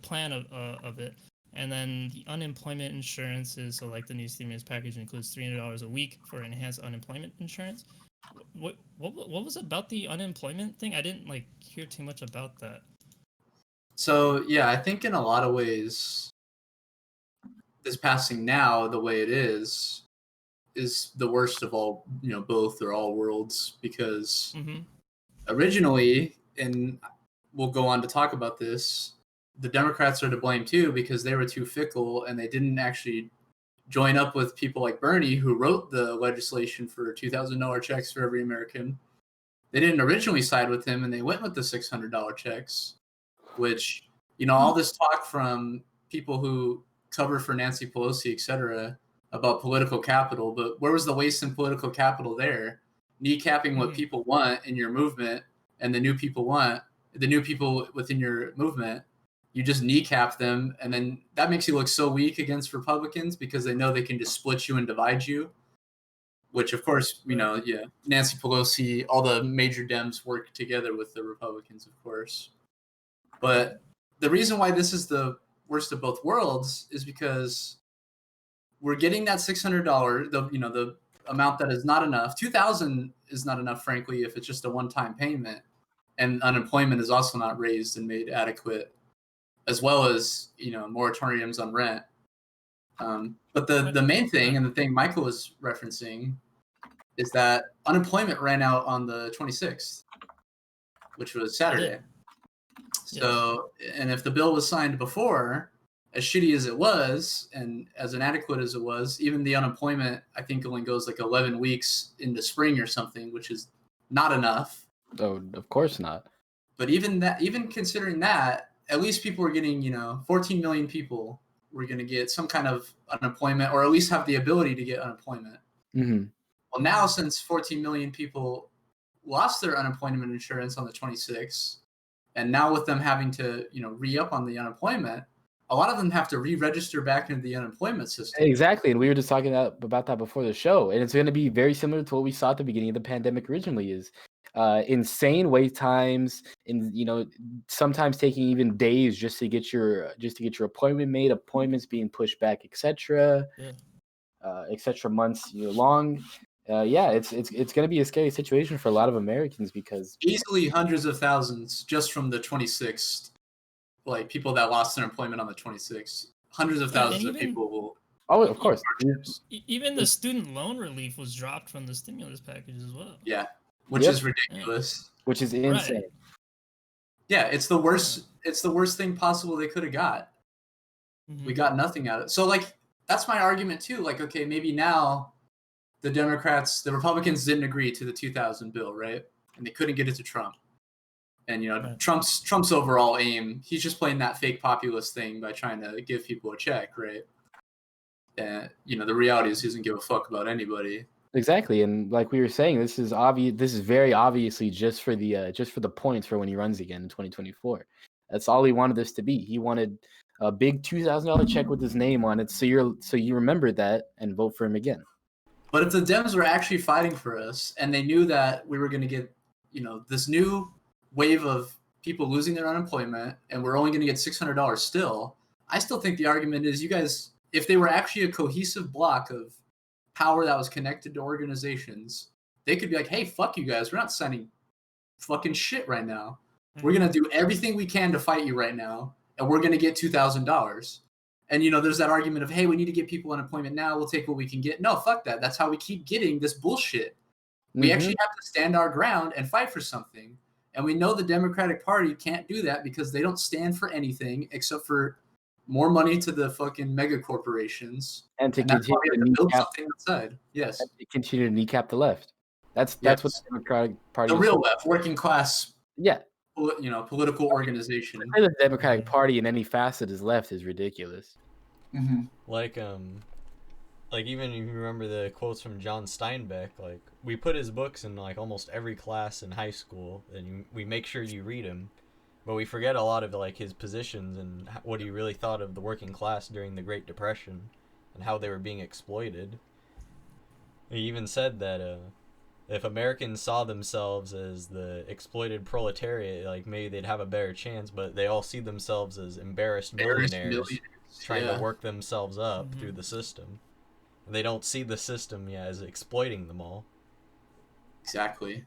plan of it. And then the unemployment insurance is, so like the new stimulus package includes $300 a week for enhanced unemployment insurance. What was about the unemployment thing? I didn't hear too much about that. So yeah, I think in a lot of ways, this passing now the way it is the worst of all, both or all worlds, because originally, and we'll go on to talk about this, the Democrats are to blame too, because they were too fickle and they didn't actually join up with people like Bernie, who wrote the legislation for $2,000 checks for every American. They didn't originally side with him, and they went with the $600 checks, which, all this talk from people who cover for Nancy Pelosi, etc., about political capital, but where was the waste in political capital there? Kneecapping what people want in your movement, and the new people within your movement, you just kneecap them, and then that makes you look so weak against Republicans because they know they can just split you and divide you, which of course, Nancy Pelosi, all the major Dems work together with the Republicans, of course. But the reason why this is the worst of both worlds is because we're getting that $600, the amount that is not enough. $2,000 is not enough, frankly, if it's just a one-time payment, and unemployment is also not raised and made adequate, as well as moratoriums on rent. But the main thing, and the thing Michael was referencing, is that unemployment ran out on the 26th, which was Saturday. So, and if the bill was signed before, as shitty as it was and as inadequate as it was, even the unemployment, I think, only goes 11 weeks into spring or something, which is not enough. Oh, of course not. But even considering that, at least people were getting, 14 million people were going to get some kind of unemployment, or at least have the ability to get unemployment. Mm-hmm. Well, now, since 14 million people lost their unemployment insurance on the 26th, and now with them having to, re-up on the unemployment, a lot of them have to re-register back into the unemployment system. Exactly, and we were just talking about that before the show, and it's going to be very similar to what we saw at the beginning of the pandemic originally. Is insane wait times, and sometimes taking even days just to get your appointment made, appointments being pushed back, etc. Months long. It's going to be a scary situation for a lot of Americans, because easily hundreds of thousands just from the 26th, people that lost their employment on the 26th, hundreds of thousands of people will. Oh, of course. Even the student loan relief was dropped from the stimulus package as well. Yeah. which is ridiculous. Which is insane. Right. Yeah, it's the worst. It's the worst thing possible they could have got. Mhm. We got nothing out of it. So like that's my argument too. Like, okay, maybe now the Republicans didn't agree to the 2000 bill, right? And they couldn't get it to Trump. And Right. Trump's overall aim, he's just playing that fake populist thing by trying to give people a check, right? And the reality is he doesn't give a fuck about anybody. Exactly, and like we were saying, this is obvious. This is very obviously just for the points for when he runs again in 2024. That's all he wanted this to be. He wanted a big $2,000 check with his name on it, so you remember that and vote for him again. But if the Dems were actually fighting for us and they knew that we were going to get, this new wave of people losing their unemployment and we're only going to get $600 still, I still think the argument is you guys, if they were actually a cohesive block of power that was connected to organizations, they could be like, hey, fuck you guys. We're not signing fucking shit right now. We're going to do everything we can to fight you right now. And we're going to get $2,000. And, there's that argument of, hey, we need to get people unemployment now. We'll take what we can get. No, fuck that. That's how we keep getting this bullshit. We actually have to stand our ground and fight for something. And we know the Democratic Party can't do that because they don't stand for anything except for more money to the fucking mega corporations. And to that's why we have to build kneecap, something outside. Yes. and to continue to kneecap the left. That's what the Democratic Party The real left, working class. Yeah. Political organization. The Democratic Party in any facet is left is ridiculous. Mm-hmm. Like even if you remember the quotes from John Steinbeck, like we put his books in like almost every class in high school, and we make sure you read him, but we forget a lot of like his positions and what he really thought of the working class during the Great Depression and how they were being exploited. He even said that if Americans saw themselves as the exploited proletariat, like maybe they'd have a better chance, but they all see themselves as embarrassed millionaires trying to work themselves up through the system. And they don't see the system as exploiting them all. Exactly.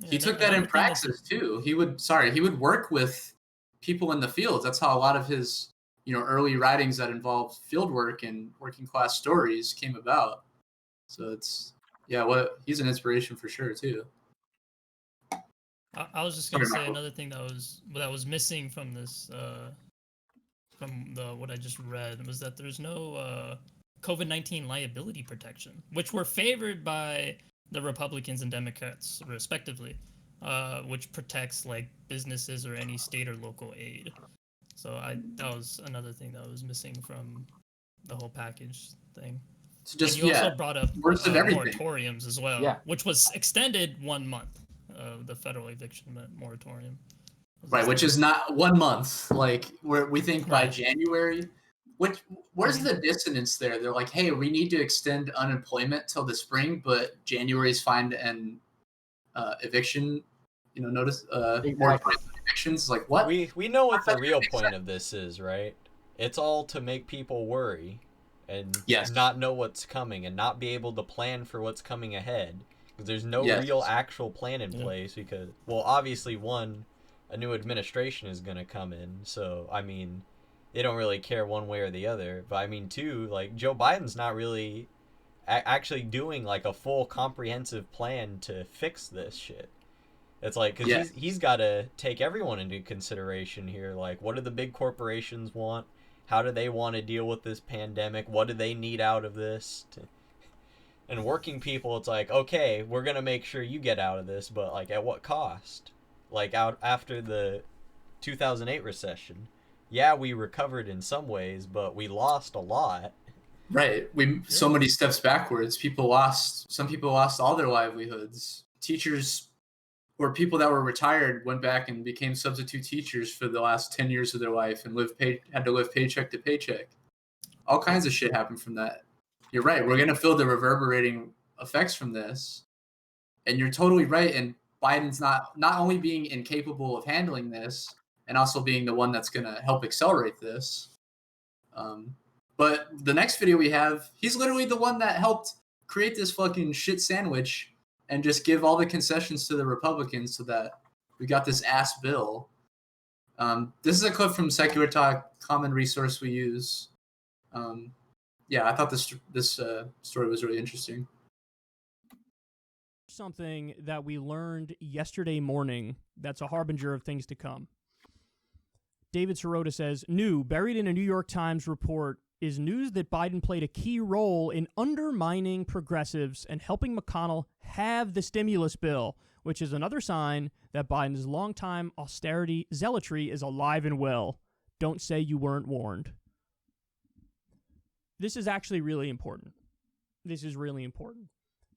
He took that in praxis too. He would work with people in the fields. That's how a lot of his, early writings that involved field work and working class stories came about. So it's he's an inspiration for sure too. I was just gonna say another thing that was missing from this what I just read was that there's no COVID-19 liability protection, which were favored by the Republicans and Democrats respectively, which protects like businesses or any state or local aid. So that was another thing that was missing from the whole package thing. So just, and you also brought up moratoriums as well, which was extended 1 month. The federal eviction moratorium. Right, which is not 1 month. Like we think by January. Where's the dissonance there? They're like, hey, we need to extend unemployment till the spring, but January's fine and eviction. Notice moratorium evictions. Like what? We know what the real point of this is, right? It's all to make people worry and not know what's coming and not be able to plan for what's coming ahead. Because there's no real actual plan in place because, well, obviously, a new administration is going to come in. So, I mean, they don't really care one way or the other. But, I mean, two, like, Joe Biden's not really actually doing, like, a full comprehensive plan to fix this shit. It's like, because he's got to take everyone into consideration here. Like, what do the big corporations want? How do they want to deal with this pandemic? What do they need out of this? And working people, it's like, okay, we're going to make sure you get out of this, but, like, at what cost? Like, out after the 2008 recession. Yeah, we recovered in some ways, but we lost a lot. Right. So many steps backwards. Some people lost all their livelihoods. Teachers or people that were retired went back and became substitute teachers for the last 10 years of their life and had to live paycheck to paycheck. All kinds of shit happened from that. You're right. We're going to feel the reverberating effects from this. And you're totally right. And Biden's not only being incapable of handling this and also being the one that's going to help accelerate this. But the next video we have, he's literally the one that helped create this fucking shit sandwich and just give all the concessions to the Republicans so that we got this ass bill. This is a clip from Secular Talk, common resource we use. I thought this story was really interesting. something that we learned yesterday morning that's a harbinger of things to come. David Sirota says, new, buried in a New York Times report, is news that Biden played a key role in undermining progressives and helping McConnell have the stimulus bill, which is another sign that Biden's longtime austerity zealotry is alive and well. Don't say you weren't warned. This is actually really important. This is really important.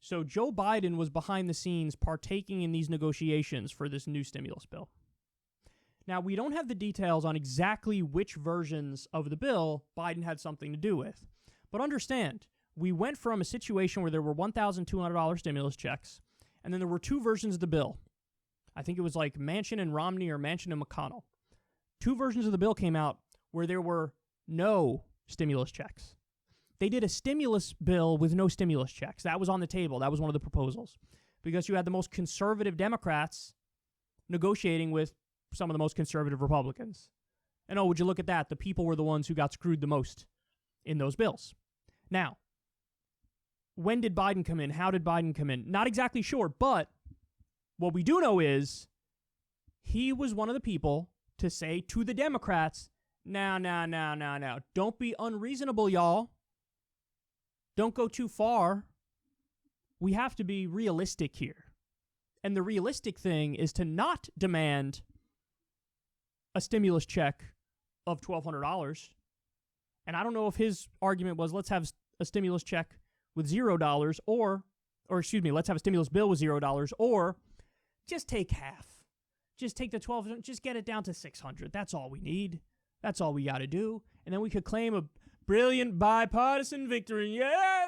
So Joe Biden was behind the scenes partaking in these negotiations for this new stimulus bill. Now, we don't have the details on exactly which versions of the bill Biden had something to do with. But understand, we went from a situation where there were $1,200 stimulus checks, and then there were two versions of the bill. I think it was like Manchin and Romney or Manchin and McConnell. Two versions of the bill came out where there were no stimulus checks. They did a stimulus bill with no stimulus checks. That was on the table. That was one of the proposals. Because you had the most conservative Democrats negotiating with some of the most conservative Republicans. And oh, would you look at that? The people were the ones who got screwed the most in those bills. Now, when did Biden come in? How did Biden come in? Not exactly sure, but what we do know is he was one of the people to say to the Democrats, now, don't be unreasonable, y'all. Don't go too far. We have to be realistic here. And the realistic thing is to not demand a stimulus check of $1,200. And I don't know if his argument was, let's have a stimulus check with $0 or excuse me, let's have a stimulus bill with $0 or just take half. Just take the 12, just get it down to 600. That's all we need. That's all we got to do. And then we could claim a brilliant bipartisan victory. Yeah!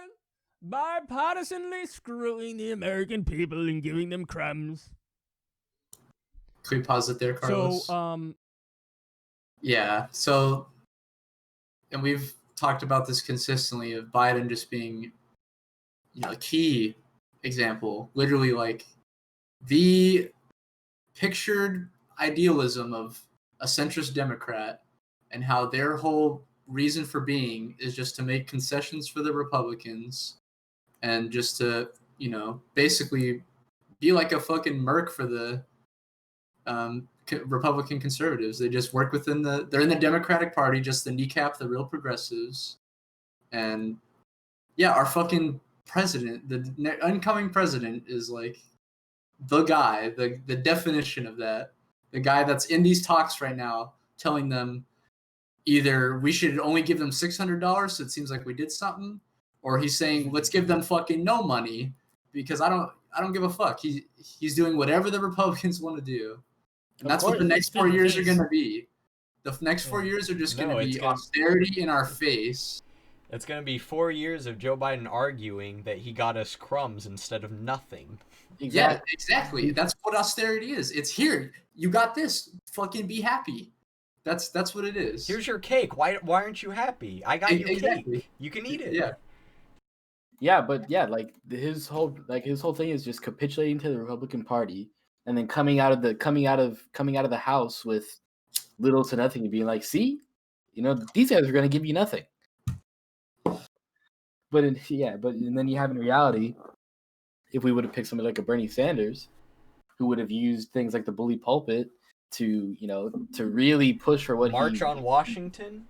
Bipartisanly screwing the American people and giving them crumbs. Can we pause it there, Carlos? So, yeah. So, and we've talked about this consistently of Biden just being, a key example, literally like the pictured idealism of a centrist Democrat and how their whole reason for being is just to make concessions for the Republicans and just to, basically be like a fucking merc for the Republican conservatives. They just work within they're in the Democratic Party just to kneecap the real progressives. And yeah, our fucking president, the incoming president is like the guy, the definition of that. The guy that's in these talks right now telling them either we should only give them $600 so it seems like we did something, or he's saying let's give them fucking no money because I don't give a fuck. He's doing whatever the Republicans want to do. And that's what the next 4 years are going to be. The next 4 years are just going to be austerity in our face. It's going to be 4 years of Joe Biden arguing that he got us crumbs instead of nothing. Exactly. Yeah, exactly. That's what austerity is. It's here. You got this. Fucking be happy. That's what it is. Here's your cake. Why aren't you happy? I got you cake. You can eat it. Yeah. Yeah, but yeah, like his whole thing is just capitulating to the Republican Party and then coming out of the house with little to nothing and being like, see, these guys are going to give you nothing. But then you have in reality, if we would have picked somebody like a Bernie Sanders, who would have used things like the bully pulpit to really push for what March on Washington.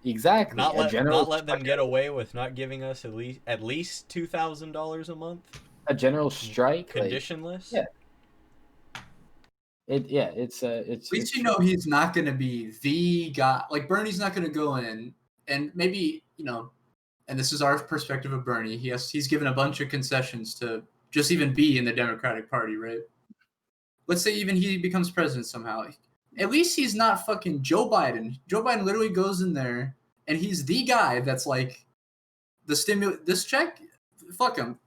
Exactly. Not let them get away with not giving us at least $2,000 a month. A general strike, conditionless. It's at least he's not going to be the guy. Like Bernie's not going to go in and maybe and this is our perspective of Bernie. He's given a bunch of concessions to just even be in the Democratic Party, right? Let's say even he becomes president somehow. At least he's not fucking Joe Biden. Joe Biden literally goes in there and he's the guy that's like this check, fuck him.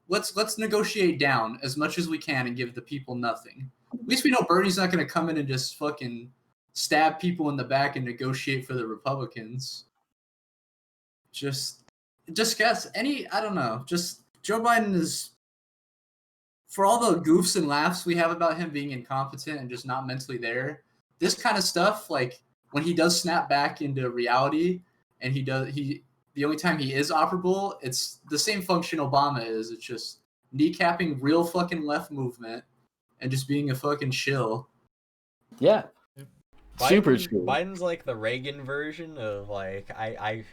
Let's negotiate down as much as we can and give the people nothing. At least we know Bernie's not going to come in and just fucking stab people in the back and negotiate for the Republicans. Just guess I don't know. Just Joe Biden is, for all the goofs and laughs we have about him being incompetent and just not mentally there, this kind of stuff, like when he does snap back into reality and the only time he is operable, it's the same function Obama is. It's just kneecapping real fucking left movement and just being a fucking shill. Yeah. Super Biden, true. Biden's like the Reagan version of like I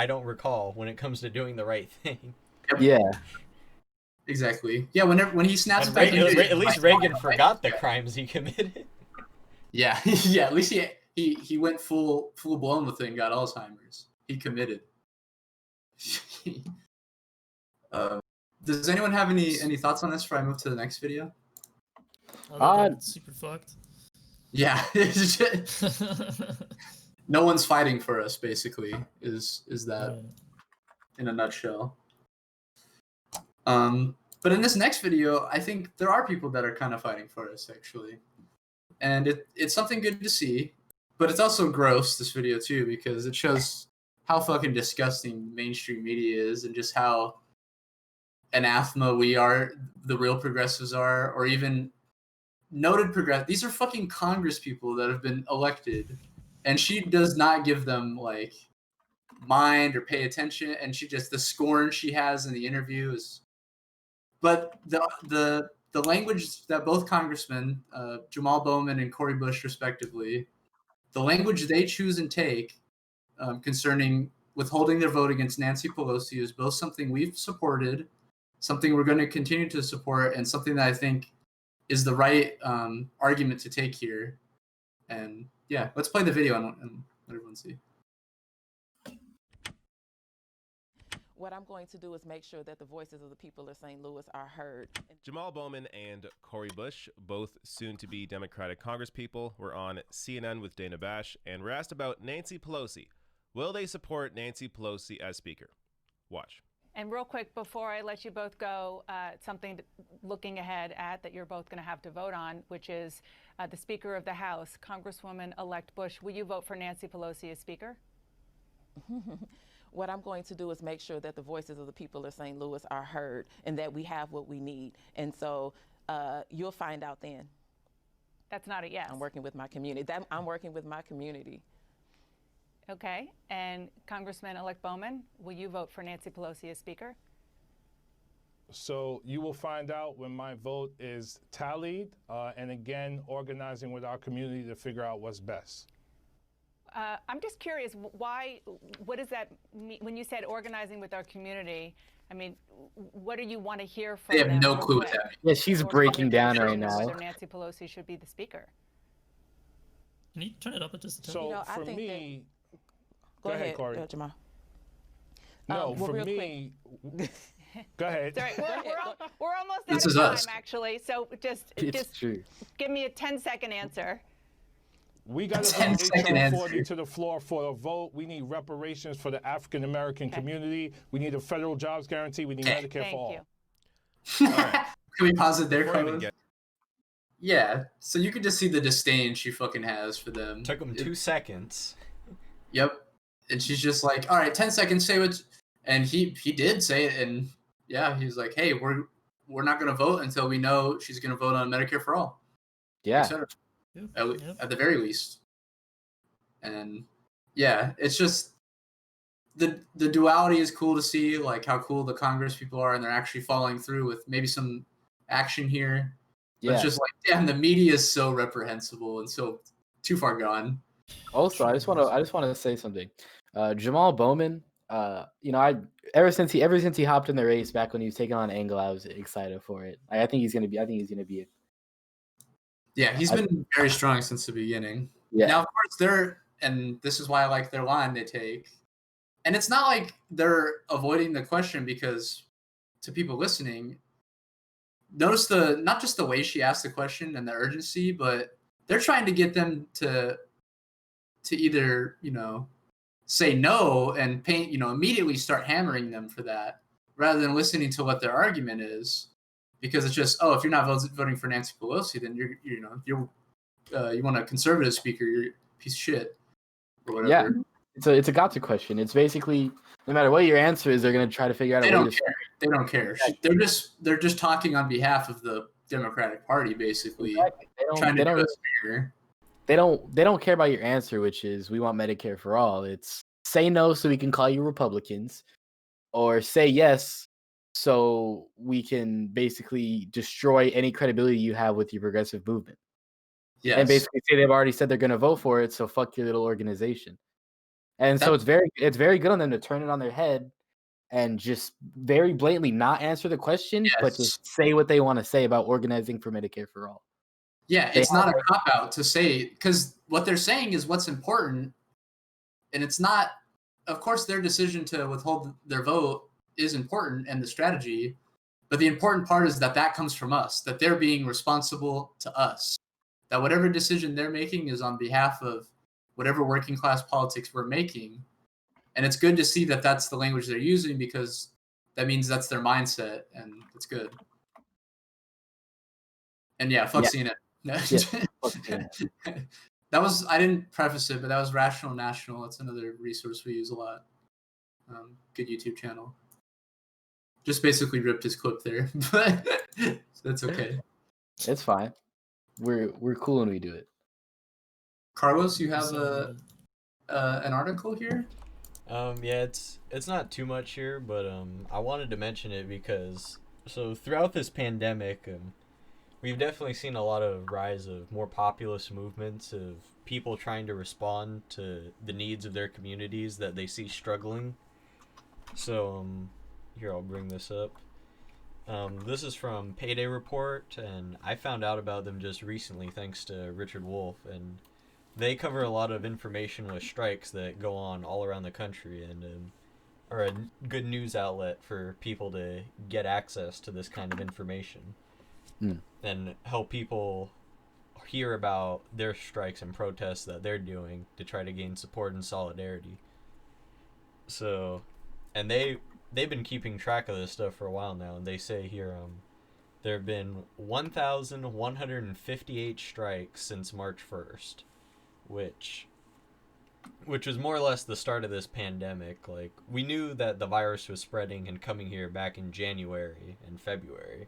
don't recall when it comes to doing the right thing. Yeah. Exactly. Yeah, when he snaps And back at least Reagan forgot the crimes he committed. Yeah, yeah. At least he went full blown with it and got Alzheimer's. He committed. Does anyone have any thoughts on this before I move to the next video? Super fucked. Yeah. No one's fighting for us, basically, is that in a nutshell. But in this next video, I think there are people that are kind of fighting for us, actually. And it's something good to see, but it's also gross, this video, too, because it shows how fucking disgusting mainstream media is and just how anathema we are, the real progressives are, or even noted progressives. These are fucking Congress people that have been elected, and she does not give them, like, mind or pay attention, and the scorn she has in the interview is... But the language that both congressmen, Jamaal Bowman and Cori Bush respectively, the language they choose and take concerning withholding their vote against Nancy Pelosi is both something we've supported, something we're going to continue to support, and something that I think is the right argument to take here. And yeah, let's play the video and let everyone see. What I'm going to do is make sure that the voices of the people of St. Louis are heard. Jamaal Bowman and Cori Bush, both soon-to-be Democratic congresspeople, were on CNN with Dana Bash and were asked about Nancy Pelosi. Will they support Nancy Pelosi as Speaker? Watch. And real quick, before I let you both go, something looking ahead at that you're both going to have to vote on, which is the Speaker of the House, Congresswoman-elect Bush. Will you vote for Nancy Pelosi as Speaker? What I'm going to do is make sure that the voices of the people of St. Louis are heard and that we have what we need. And so you'll find out then. That's not a yes. I'm working with my community. I'm working with my community. Okay. And Congressman-elect Bowman, will you vote for Nancy Pelosi as Speaker? So you will find out when my vote is tallied, and again, organizing with our community to figure out what's best. I'm just curious, what does that mean? When you said organizing with our community, I mean, what do you want to hear from them? They have no clue what that means. Yeah, she's breaking down right now. Whether Nancy Pelosi should be the Speaker. Can you turn it up just a touch? So for me... Go ahead, Cori. Jamaal. No, for me... Go ahead. Sorry, we're almost out This of is time, us. actually. So just true. give me a 10-second answer. We got to vote HR 40 to the floor for a vote. We need reparations for the African American community. We need a federal jobs guarantee. We need Medicare for all. Thank you. Can we pause it there, Quinn? Yeah, so you can just see the disdain she fucking has for them. Took them 2 seconds. Yep. And she's just like, all right, 10 seconds, say what... And he did say it, and yeah, he's like, hey, we're not going to vote until we know she's going to vote on Medicare for all. Yeah. At the very least. And yeah, it's just the duality is cool to see, like how cool the Congress people are, and they're actually following through with maybe some action here. But it's just like, damn, the media is so reprehensible and so too far gone. Also, I just want to say something. Jamaal Bowman, ever since he hopped in the race back when he was taking on Angle, I was excited for it. I think he's gonna be it. Yeah, he's been very strong since the beginning. Yeah. Now, of course, and this is why I like their line they take. And it's not like they're avoiding the question, because to people listening, notice not just the way she asked the question and the urgency, but they're trying to get them to either, say no and immediately start hammering them for that, rather than listening to what their argument is. Because it's just, if you're not voting for Nancy Pelosi, then you want a conservative speaker, you're a piece of shit, or whatever. Yeah, it's a gotcha question. It's basically, no matter what your answer is, they're gonna try to figure out a way to... They don't care. They're just talking on behalf of the Democratic Party, basically. Exactly. They don't care about your answer, which is we want Medicare for all. It's say no so we can call you Republicans, or say yes so we can basically destroy any credibility you have with your progressive movement. Yes. And basically say they've already said they're going to vote for it, so fuck your little organization. And so it's very good on them to turn it on their head and just very blatantly not answer the question, but just say what they want to say about organizing for Medicare for all. Yeah, it's not a cop-out to say, because what they're saying is what's important, and it's not, of course, their decision to withhold their vote is important and the strategy, but the important part is that comes from us, that they're being responsible to us, that whatever decision they're making is on behalf of whatever working class politics we're making. And it's good to see that that's the language they're using, because that means that's their mindset, and it's good. And yeah, fuck CNN. That was, I didn't preface it, but that was Rational National. That's another resource we use a lot. Good YouTube channel. Just basically ripped his clip there, but that's okay. It's fine. We're cool when we do it. Carlos, you have an article here? Yeah, it's not too much here, but I wanted to mention it because throughout this pandemic, we've definitely seen a lot of rise of more populist movements of people trying to respond to the needs of their communities that they see struggling. So here, I'll bring this up. This is from Payday Report, and I found out about them just recently thanks to Richard Wolff, and they cover a lot of information with strikes that go on all around the country, and are a good news outlet for people to get access to this kind of information and help people hear about their strikes and protests that they're doing to try to gain support and solidarity. So, and they've been keeping track of this stuff for a while now, and they say here there have been 1,158 strikes since March 1st, which was more or less the start of this pandemic. Like, we knew that the virus was spreading and coming here back in January and February,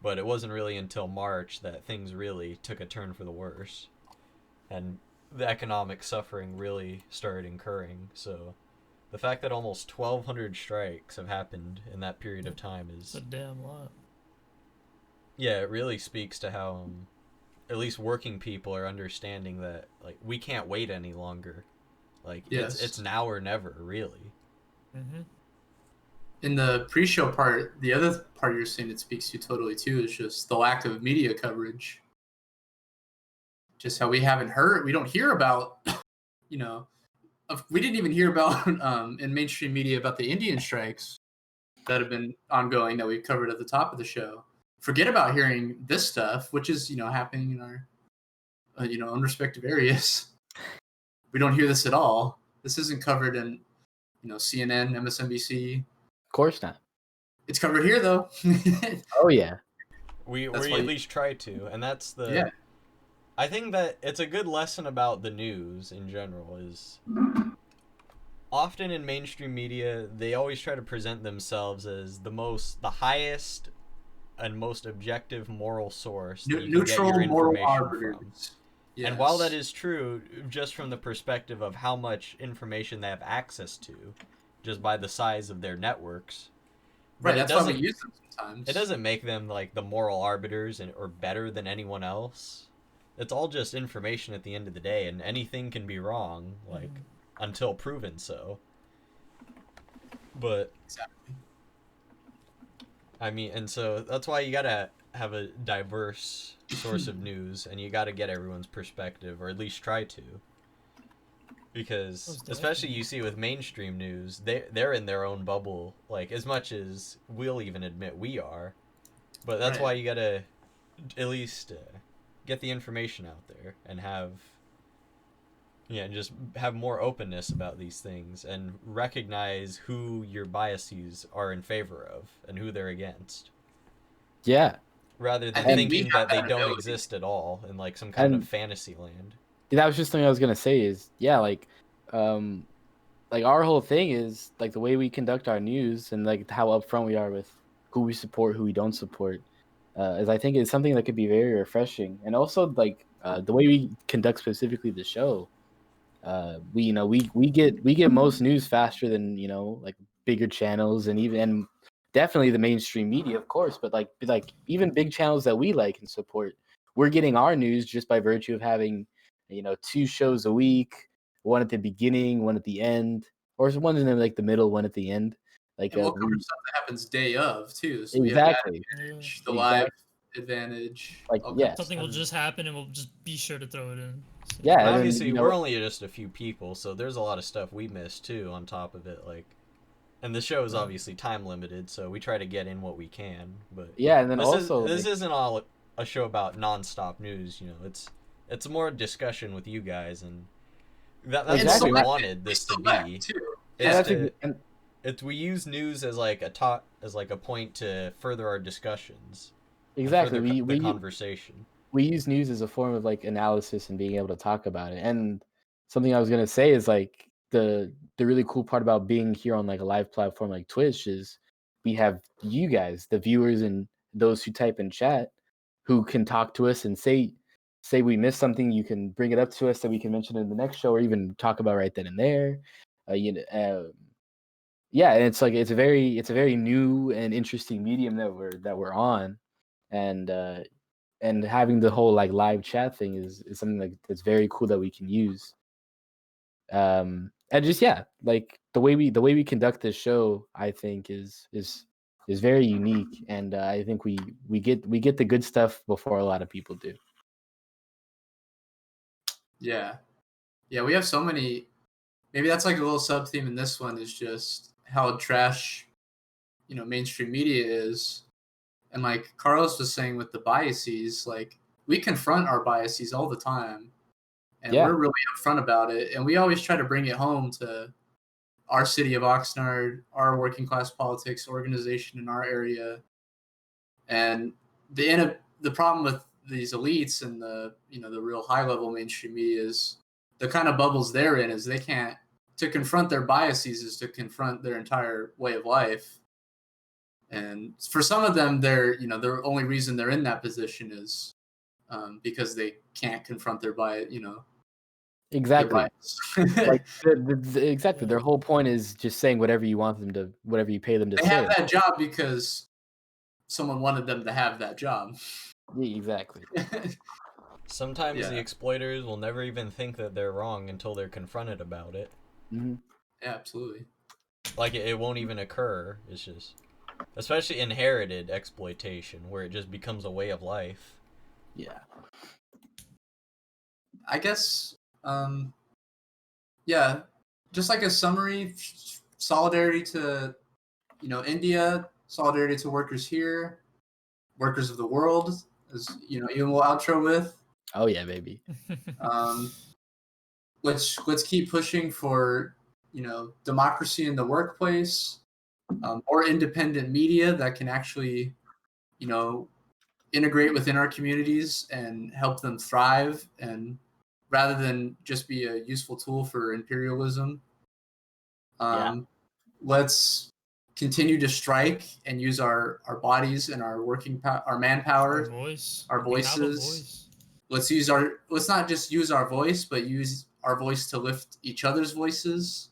but it wasn't really until March that things really took a turn for the worse, and the economic suffering really started incurring. So the fact that almost 1,200 strikes have happened in that period of time is a damn lot. Yeah, it really speaks to how at least working people are understanding that, like, we can't wait any longer. Like, it's now or never, really. Mm-hmm. In the pre-show part, the other part you're saying it speaks to totally too is just the lack of media coverage. Just how we don't hear about, we didn't even hear about in mainstream media about the Indian strikes that have been ongoing that we covered at the top of the show. Forget about hearing this stuff, which is, happening in our, own respective areas. We don't hear this at all. This isn't covered in, CNN, MSNBC. Of course not. It's covered here, though. Oh, yeah. We at least try to, and that's the... Yeah. I think that it's a good lesson about the news in general is often in mainstream media, they always try to present themselves as the highest and most objective moral source that you neutral get your moral information arbiters. from. Yes. And while that is true, just from the perspective of how much information they have access to, just by the size of their networks, right? That's why we use them sometimes. It doesn't make them like the moral arbiters or better than anyone else. It's all just information at the end of the day, and anything can be wrong, until proven so. But exactly. I mean, and so that's why you gotta have a diverse source of news, and you gotta get everyone's perspective, or at least try to. Because, especially you see with mainstream news, they're in their own bubble, like, as much as we'll even admit we are. But that's why you gotta at least get the information out there and just have more openness about these things and recognize who your biases are in favor of and who they're against. Yeah. Rather than thinking that they don't exist at all in like some kind of fantasy land. That was just something I was gonna say is, our whole thing is like the way we conduct our news and like how upfront we are with who we support, who we don't support, is I think is something that could be very refreshing. And also the way we conduct specifically the show, we get most news faster than like bigger channels and definitely the mainstream media, of course, but like even big channels that we like and support, we're getting our news just by virtue of having, 2 shows a week, one at the beginning, one at the end, or one in like the middle, one at the end. Like And we'll cover stuff that happens day of too. So exactly. we have that advantage, the live advantage. Like something will just happen, and we'll just be sure to throw it in. So. Yeah, and obviously we're only just a few people, so there's a lot of stuff we miss too. On top of it, like, and the show is obviously time limited, so we try to get in what we can. But yeah, and then this isn't all a show about nonstop news. It's more discussion with you guys, and that's exactly. what we wanted this to be. We use news as like a point to further our discussions. Exactly, the conversation. We use news as a form of like analysis and being able to talk about it. And something I was gonna say is like the really cool part about being here on like a live platform like Twitch is we have you guys, the viewers and those who type in chat, who can talk to us and say we missed something. You can bring it up to us that we can mention in the next show, or even talk about right then and there. Yeah, and it's like it's a very new and interesting medium that we're on, and having the whole like live chat thing is something that's very cool that we can use. And just like the way we conduct this show, I think is very unique, and I think we get the good stuff before a lot of people do. Yeah, we have so many. Maybe that's like a little sub theme in this one is just how trash, mainstream media is. And like Carlos was saying with the biases, like we confront our biases all the time, and we're really upfront about it. And we always try to bring it home to our city of Oxnard, our working class politics organization in our area. And the problem with these elites and the real high level mainstream media is the kind of bubbles they're in is they can't. To confront their biases is to confront their entire way of life. And for some of them, the only reason they're in that position is because they can't confront their bias, Exactly. Like exactly. Their whole point is just saying whatever you want them to, whatever you pay them to say. They have that job because someone wanted them to have that job. Yeah, exactly. Sometimes the exploiters will never even think that they're wrong until they're confronted about it. Mm-hmm. Yeah, absolutely. Like it won't even occur. It's just, especially inherited exploitation, where it just becomes a way of life. Yeah. I guess, just like a summary, solidarity to, India, solidarity to workers here, workers of the world, as, Ian will outro with. Oh yeah, baby. Let's keep pushing for, democracy in the workplace, or independent media that can actually, integrate within our communities and help them thrive, and rather than just be a useful tool for imperialism. Let's continue to strike and use our bodies and our our manpower, our voices. Let's not just use our voice, but use our voice to lift each other's voices.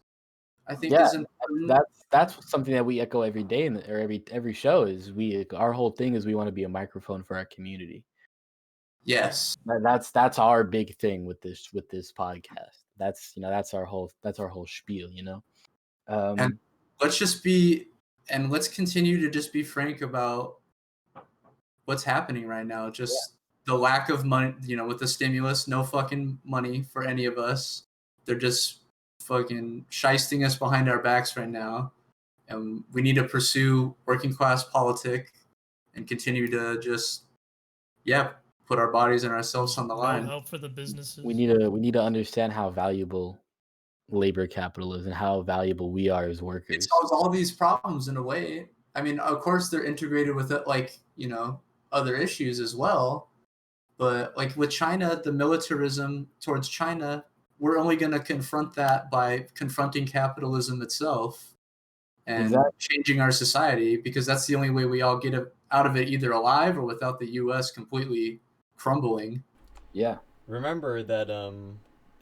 I think is important. That's something that we echo every day or every show is our whole thing is we want to be a microphone for our community. Yes. That's our big thing with this podcast. That's our whole spiel, And let's continue to just be frank about what's happening right now. Just the lack of money, with the stimulus, no fucking money for any of us. They're just fucking shysting us behind our backs right now. And we need to pursue working class politics and continue to just, put our bodies and ourselves on the line. Help for the businesses. We need to understand how valuable labor capital is and how valuable we are as workers. It solves all these problems in a way. I mean, of course, they're integrated with it, like, other issues as well. But like with China, the militarism towards China, we're only going to confront that by confronting capitalism itself and changing our society, because that's the only way we all get out of it, either alive or without the U.S. completely crumbling. Yeah. Remember that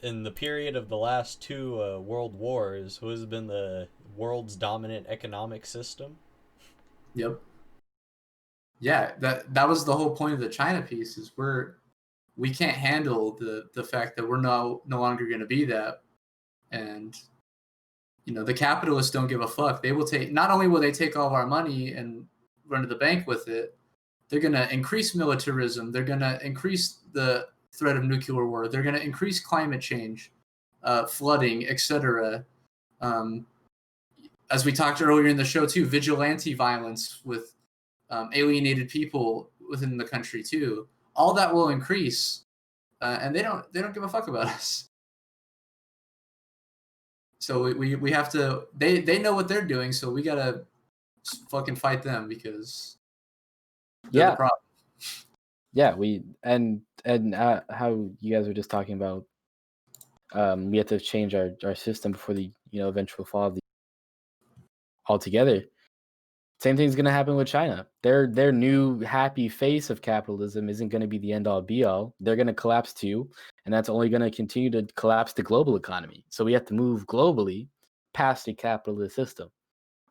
in the period of the last 2 world wars, who has been the world's dominant economic system? Yep. Yeah, that was the whole point of the China piece. Is we can't handle the fact that we're no longer going to be that, and the capitalists don't give a fuck. They will take, not only will they take all of our money and run to the bank with it, they're going to increase militarism. They're going to increase the threat of nuclear war. They're going to increase climate change, flooding, etc. As we talked earlier in the show too, vigilante violence with alienated people within the country too. All that will increase, and they don't give a fuck about us. So we have to. They know what they're doing, so we gotta fucking fight them because they're the problem. Yeah, we and how you guys were just talking about. We have to change our system before the eventual fall of the altogether. Same thing's going to happen with China. Their new happy face of capitalism isn't going to be the end all be all. They're going to collapse too, and that's only going to continue to collapse the global economy. So we have to move globally past the capitalist system.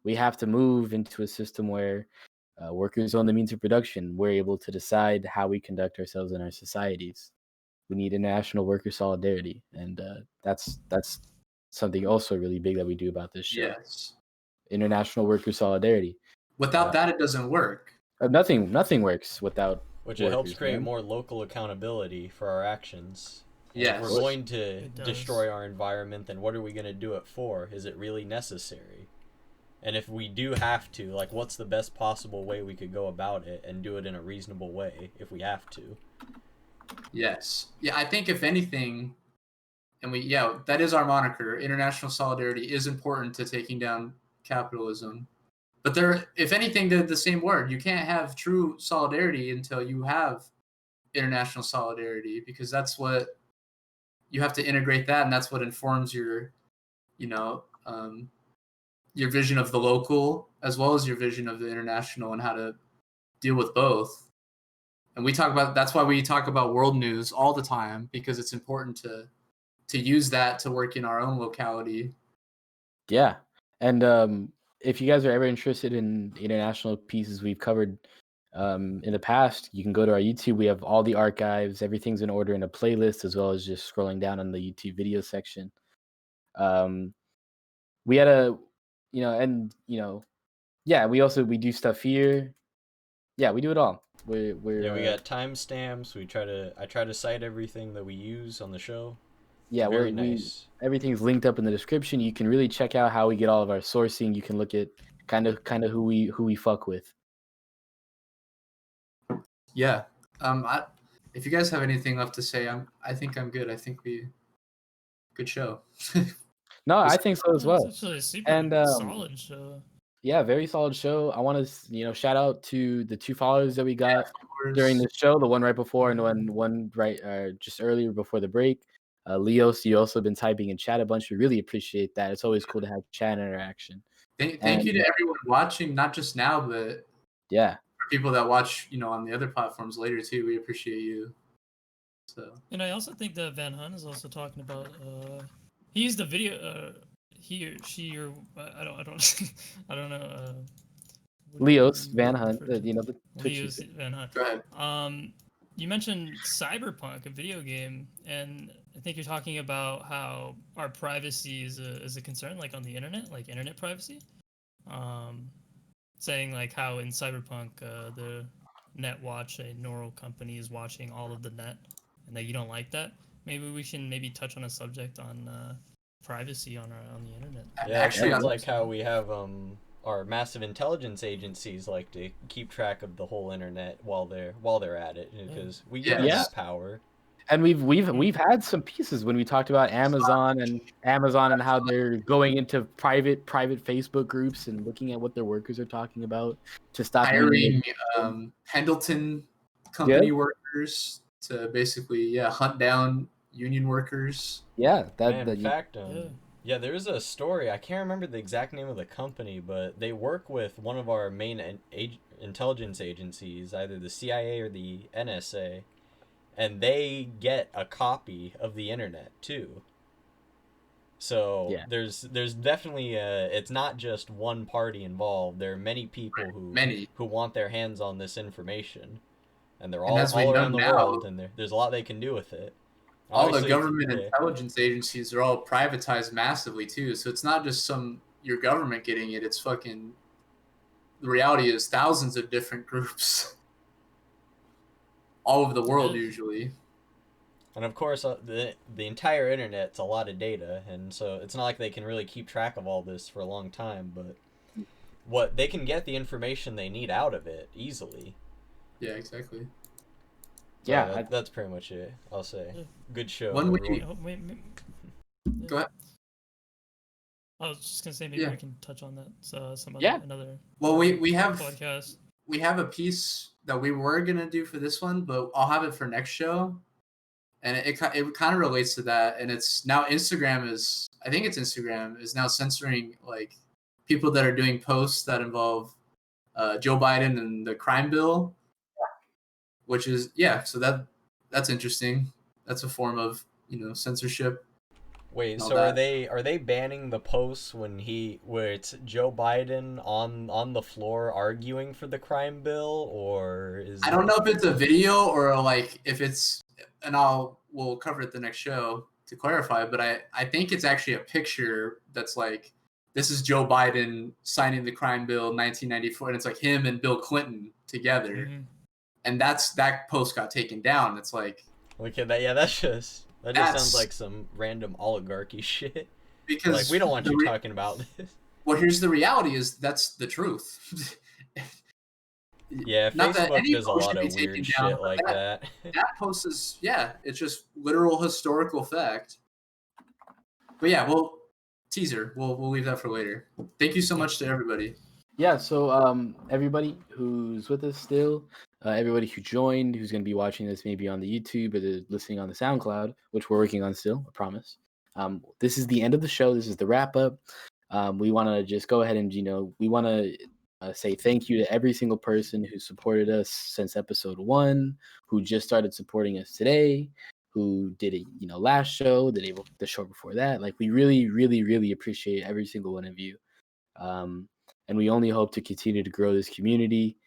We have to move into a system where workers own the means of production. We're able to decide how we conduct ourselves in our societies. We need a national worker solidarity, and that's something also really big that we do about this show. Yes. International worker solidarity. Without that, it doesn't work. Nothing works without. Which it helps create more local accountability for our actions. Yes. If we're going to destroy our environment, then what are we going to do it for? Is it really necessary? And if we do have to, like, what's the best possible way we could go about it and do it in a reasonable way if we have to? Yes. Yeah, I think if anything, and that is our moniker. International solidarity is important to taking down capitalism. But if anything, they're the same word. You can't have true solidarity until you have international solidarity, because that's what you have to integrate that, and that's what informs your vision of the local as well as your vision of the international and how to deal with both. And that's why we talk about world news all the time, because it's important to use that to work in our own locality. Yeah. And if you guys are ever interested in international pieces we've covered in the past, you can go to our YouTube. We have all the archives. Everything's in order in a playlist, as well as just scrolling down on the YouTube video section. We had we do stuff here. Yeah, we do it all. We got timestamps. I try to cite everything that we use on the show. Yeah, very nice. Everything's linked up in the description. You can really check out how we get all of our sourcing. You can look at kind of who we fuck with. Yeah. If you guys have anything left to say, I think I'm good. I think good show. No, I think so as well. It's actually a super solid show. Yeah, very solid show. I want to shout out to the 2 followers that we got during the show. The one right before and one right just earlier before the break. Leos, you also been typing in chat a bunch. We really appreciate that. It's always cool to have chat interaction. Thank you to everyone watching, not just now, but for people that watch, on the other platforms later too. We appreciate you. So. And I also think that Van Hun is also talking about. He used the video. He or she or I don't know. Leos Van Hun, the Leos Van Hun. Go ahead. You mentioned Cyberpunk, a video game, and I think you're talking about how our privacy is a concern, like on the internet, like internet privacy. Saying like how in Cyberpunk, the Net Watch, a neural company, is watching all of the net, and that you don't like that. Maybe we can touch on a subject on privacy on the internet. Yeah, actually, it's like how we have our massive intelligence agencies like to keep track of the whole internet while they're at it, because we give them that power. And we've had some pieces when we talked about Amazon and how they're going into private Facebook groups and looking at what their workers are talking about to stop hiring Pendleton company workers to basically hunt down union workers. There's a story. I can't remember the exact name of the company, but they work with one of our main intelligence agencies, either the CIA or the NSA, and they get a copy of the internet too. So Yeah. there's definitely it's not just one party involved. There are many people who want their hands on this information, and they're all around the world, and there's a lot they can do with it. All Obviously, the government intelligence agencies are all privatized massively too. So it's not just your government getting it. It's fucking. The reality is thousands of different groups all over the world usually. And of course, the entire internet's a lot of data, and so it's not like they can really keep track of all this for a long time. But they can get the information they need out of it easily. Yeah, exactly. So Yeah, that's pretty much it. I'll say good show. One way. Go ahead. I was just gonna say maybe we can touch on that. Another. Well, we have podcast. We have a piece that we were gonna do for this one, but I'll have it for next show. And it kind of relates to that, and it's now Instagram is now censoring like people that are doing posts that involve Joe Biden and the crime bill, which is so that's interesting. That's a form of censorship. Wait, so are they banning the posts where it's Joe Biden on the floor arguing for the crime bill, or is I don't know if it's a video or like if it's. And we'll cover it the next show to clarify, but I think it's actually a picture that's like, this is Joe Biden signing the crime bill 1994, and it's like him and Bill Clinton together. Mm-hmm. And that post got taken down. It's like, okay, that just sounds like some random oligarchy shit. Because like, we don't want you talking about this. Well, here's the reality: is that's the truth. Yeah, Facebook does a lot of weird shit like that. That post is, it's just literal historical fact. But yeah, teaser. We'll leave that for later. Thank you so much to everybody. Yeah, so everybody who's with us still, everybody who joined, who's going to be watching this maybe on the YouTube or listening on the SoundCloud, which we're working on still, I promise. This is the end of the show. This is the wrap up. We want to just go ahead and, we want to say thank you to every single person who supported us since episode 1, who just started supporting us today, who did it, last show, the show before that. Like, we really, really, really appreciate every single one of you. And we only hope to continue to grow this community.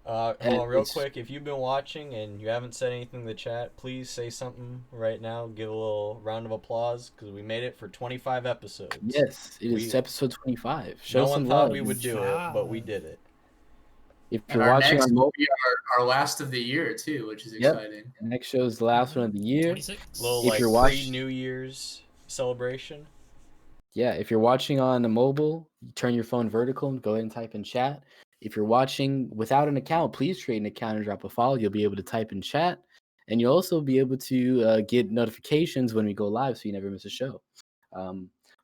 Hold on real quick. If you've been watching and you haven't said anything in the chat, please say something right now. Give a little round of applause because we made it for 25 episodes. Yes, it is episode 25. No one thought we would do it, but we did it. If you're watching on mobile, our last of the year too, which is exciting. The next show is the last one of the year. 26. Little pre-New Year's celebration. Yeah, if you're watching on a mobile, you turn your phone vertical and go ahead and type in chat. If you're watching without an account, please create an account and drop a follow. You'll be able to type in chat, and you'll also be able to get notifications when we go live, so you never miss a show.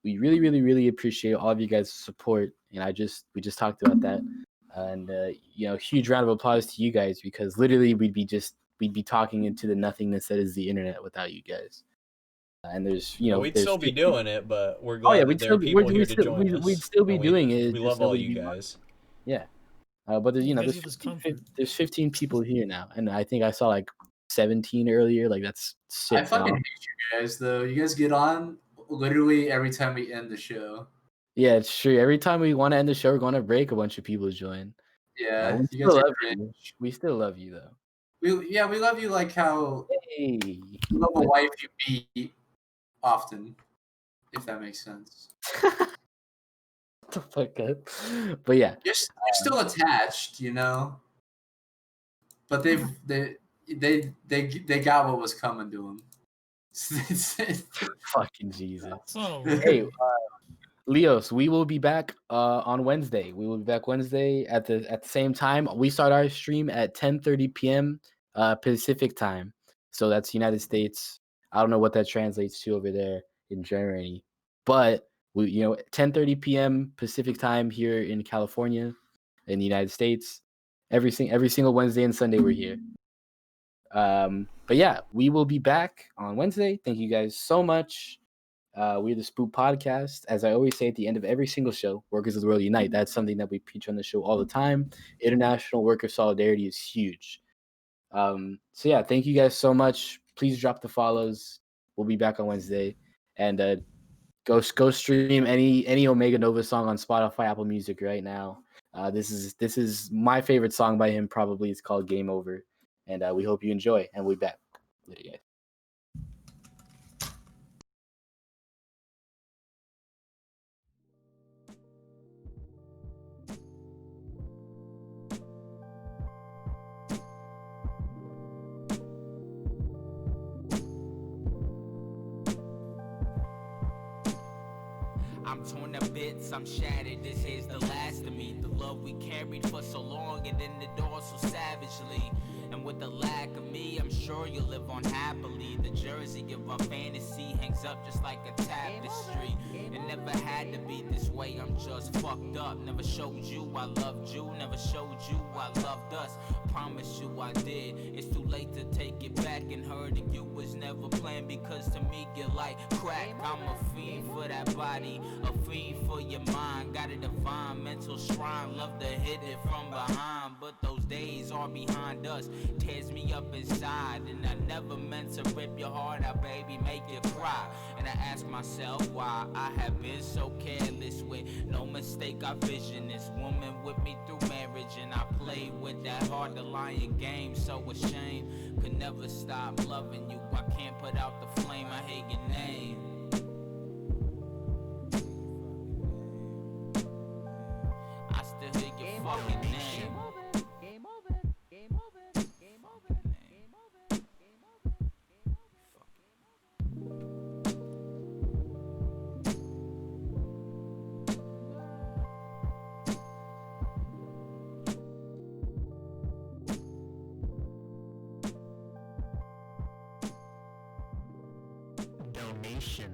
We really, really, really appreciate all of you guys' support, and we just talked about that. And huge round of applause to you guys, because literally we'd be talking into the nothingness that is the internet without you guys. And we'd still be doing it, but we're glad that there are people here to join us. We'd still be doing it. We love all you guys. Yeah. But there's 15 people here now, and I think I saw like 17 earlier. Like, that's sick. I fucking hate you guys, though. You guys get on literally every time we end the show. Yeah, it's true. Every time we want to end the show, we're going to break a bunch of people join. Yeah, we still love you, though. We love you like how you love a wife you beat often, if that makes sense. The fuck up. But yeah, you're still attached, but they got what was coming to them. Fucking Jesus. Oh. Hey, Leos, we will be back on Wednesday. We will be back Wednesday at the same time. We start our stream at 10:30 p.m. Pacific time, so that's United States. I don't know what that translates to over there in Germany, but we 10:30 p.m. Pacific time here in California, in the United States. Every single Wednesday and Sunday we're here. But yeah, we will be back on Wednesday. Thank you guys so much. We're the Spoop Podcast. As I always say at the end of every single show, workers of the world unite. That's something that we preach on the show all the time. International worker solidarity is huge. So yeah, thank you guys so much. Please drop the follows. We'll be back on Wednesday. And go stream any Omega Nova song on Spotify, Apple Music right now. This is my favorite song by him. Probably it's called Game Over, and we hope you enjoy. And we'll be back later, guys. I'm torn to bits, I'm shattered, this is the last of me. The love we carried for so long and then the door so savagely. And with the lack of me, I'm sure you'll live on happily. The jersey of our fantasy hangs up just like a tapestry. It never had to be this way, I'm just fucked up. Never showed you I loved you, never showed you I loved us. Promise you I did, it's too late to take it back. And hurting you was never planned, because to me you're like crack. I'm a fiend for that body, a fiend for your mind. Got a divine mental shrine, love to hit it from behind. But those days are behind us, tears me up inside. And I never meant to rip your heart out, baby, make you cry. And I ask myself why I have been so careless. With no mistake, I vision this woman with me through marriage. And I played with that hard to lying game, so ashamed. Could never stop loving you, I can't put out the flame, I hate your name. I still hear your fucking name. Donation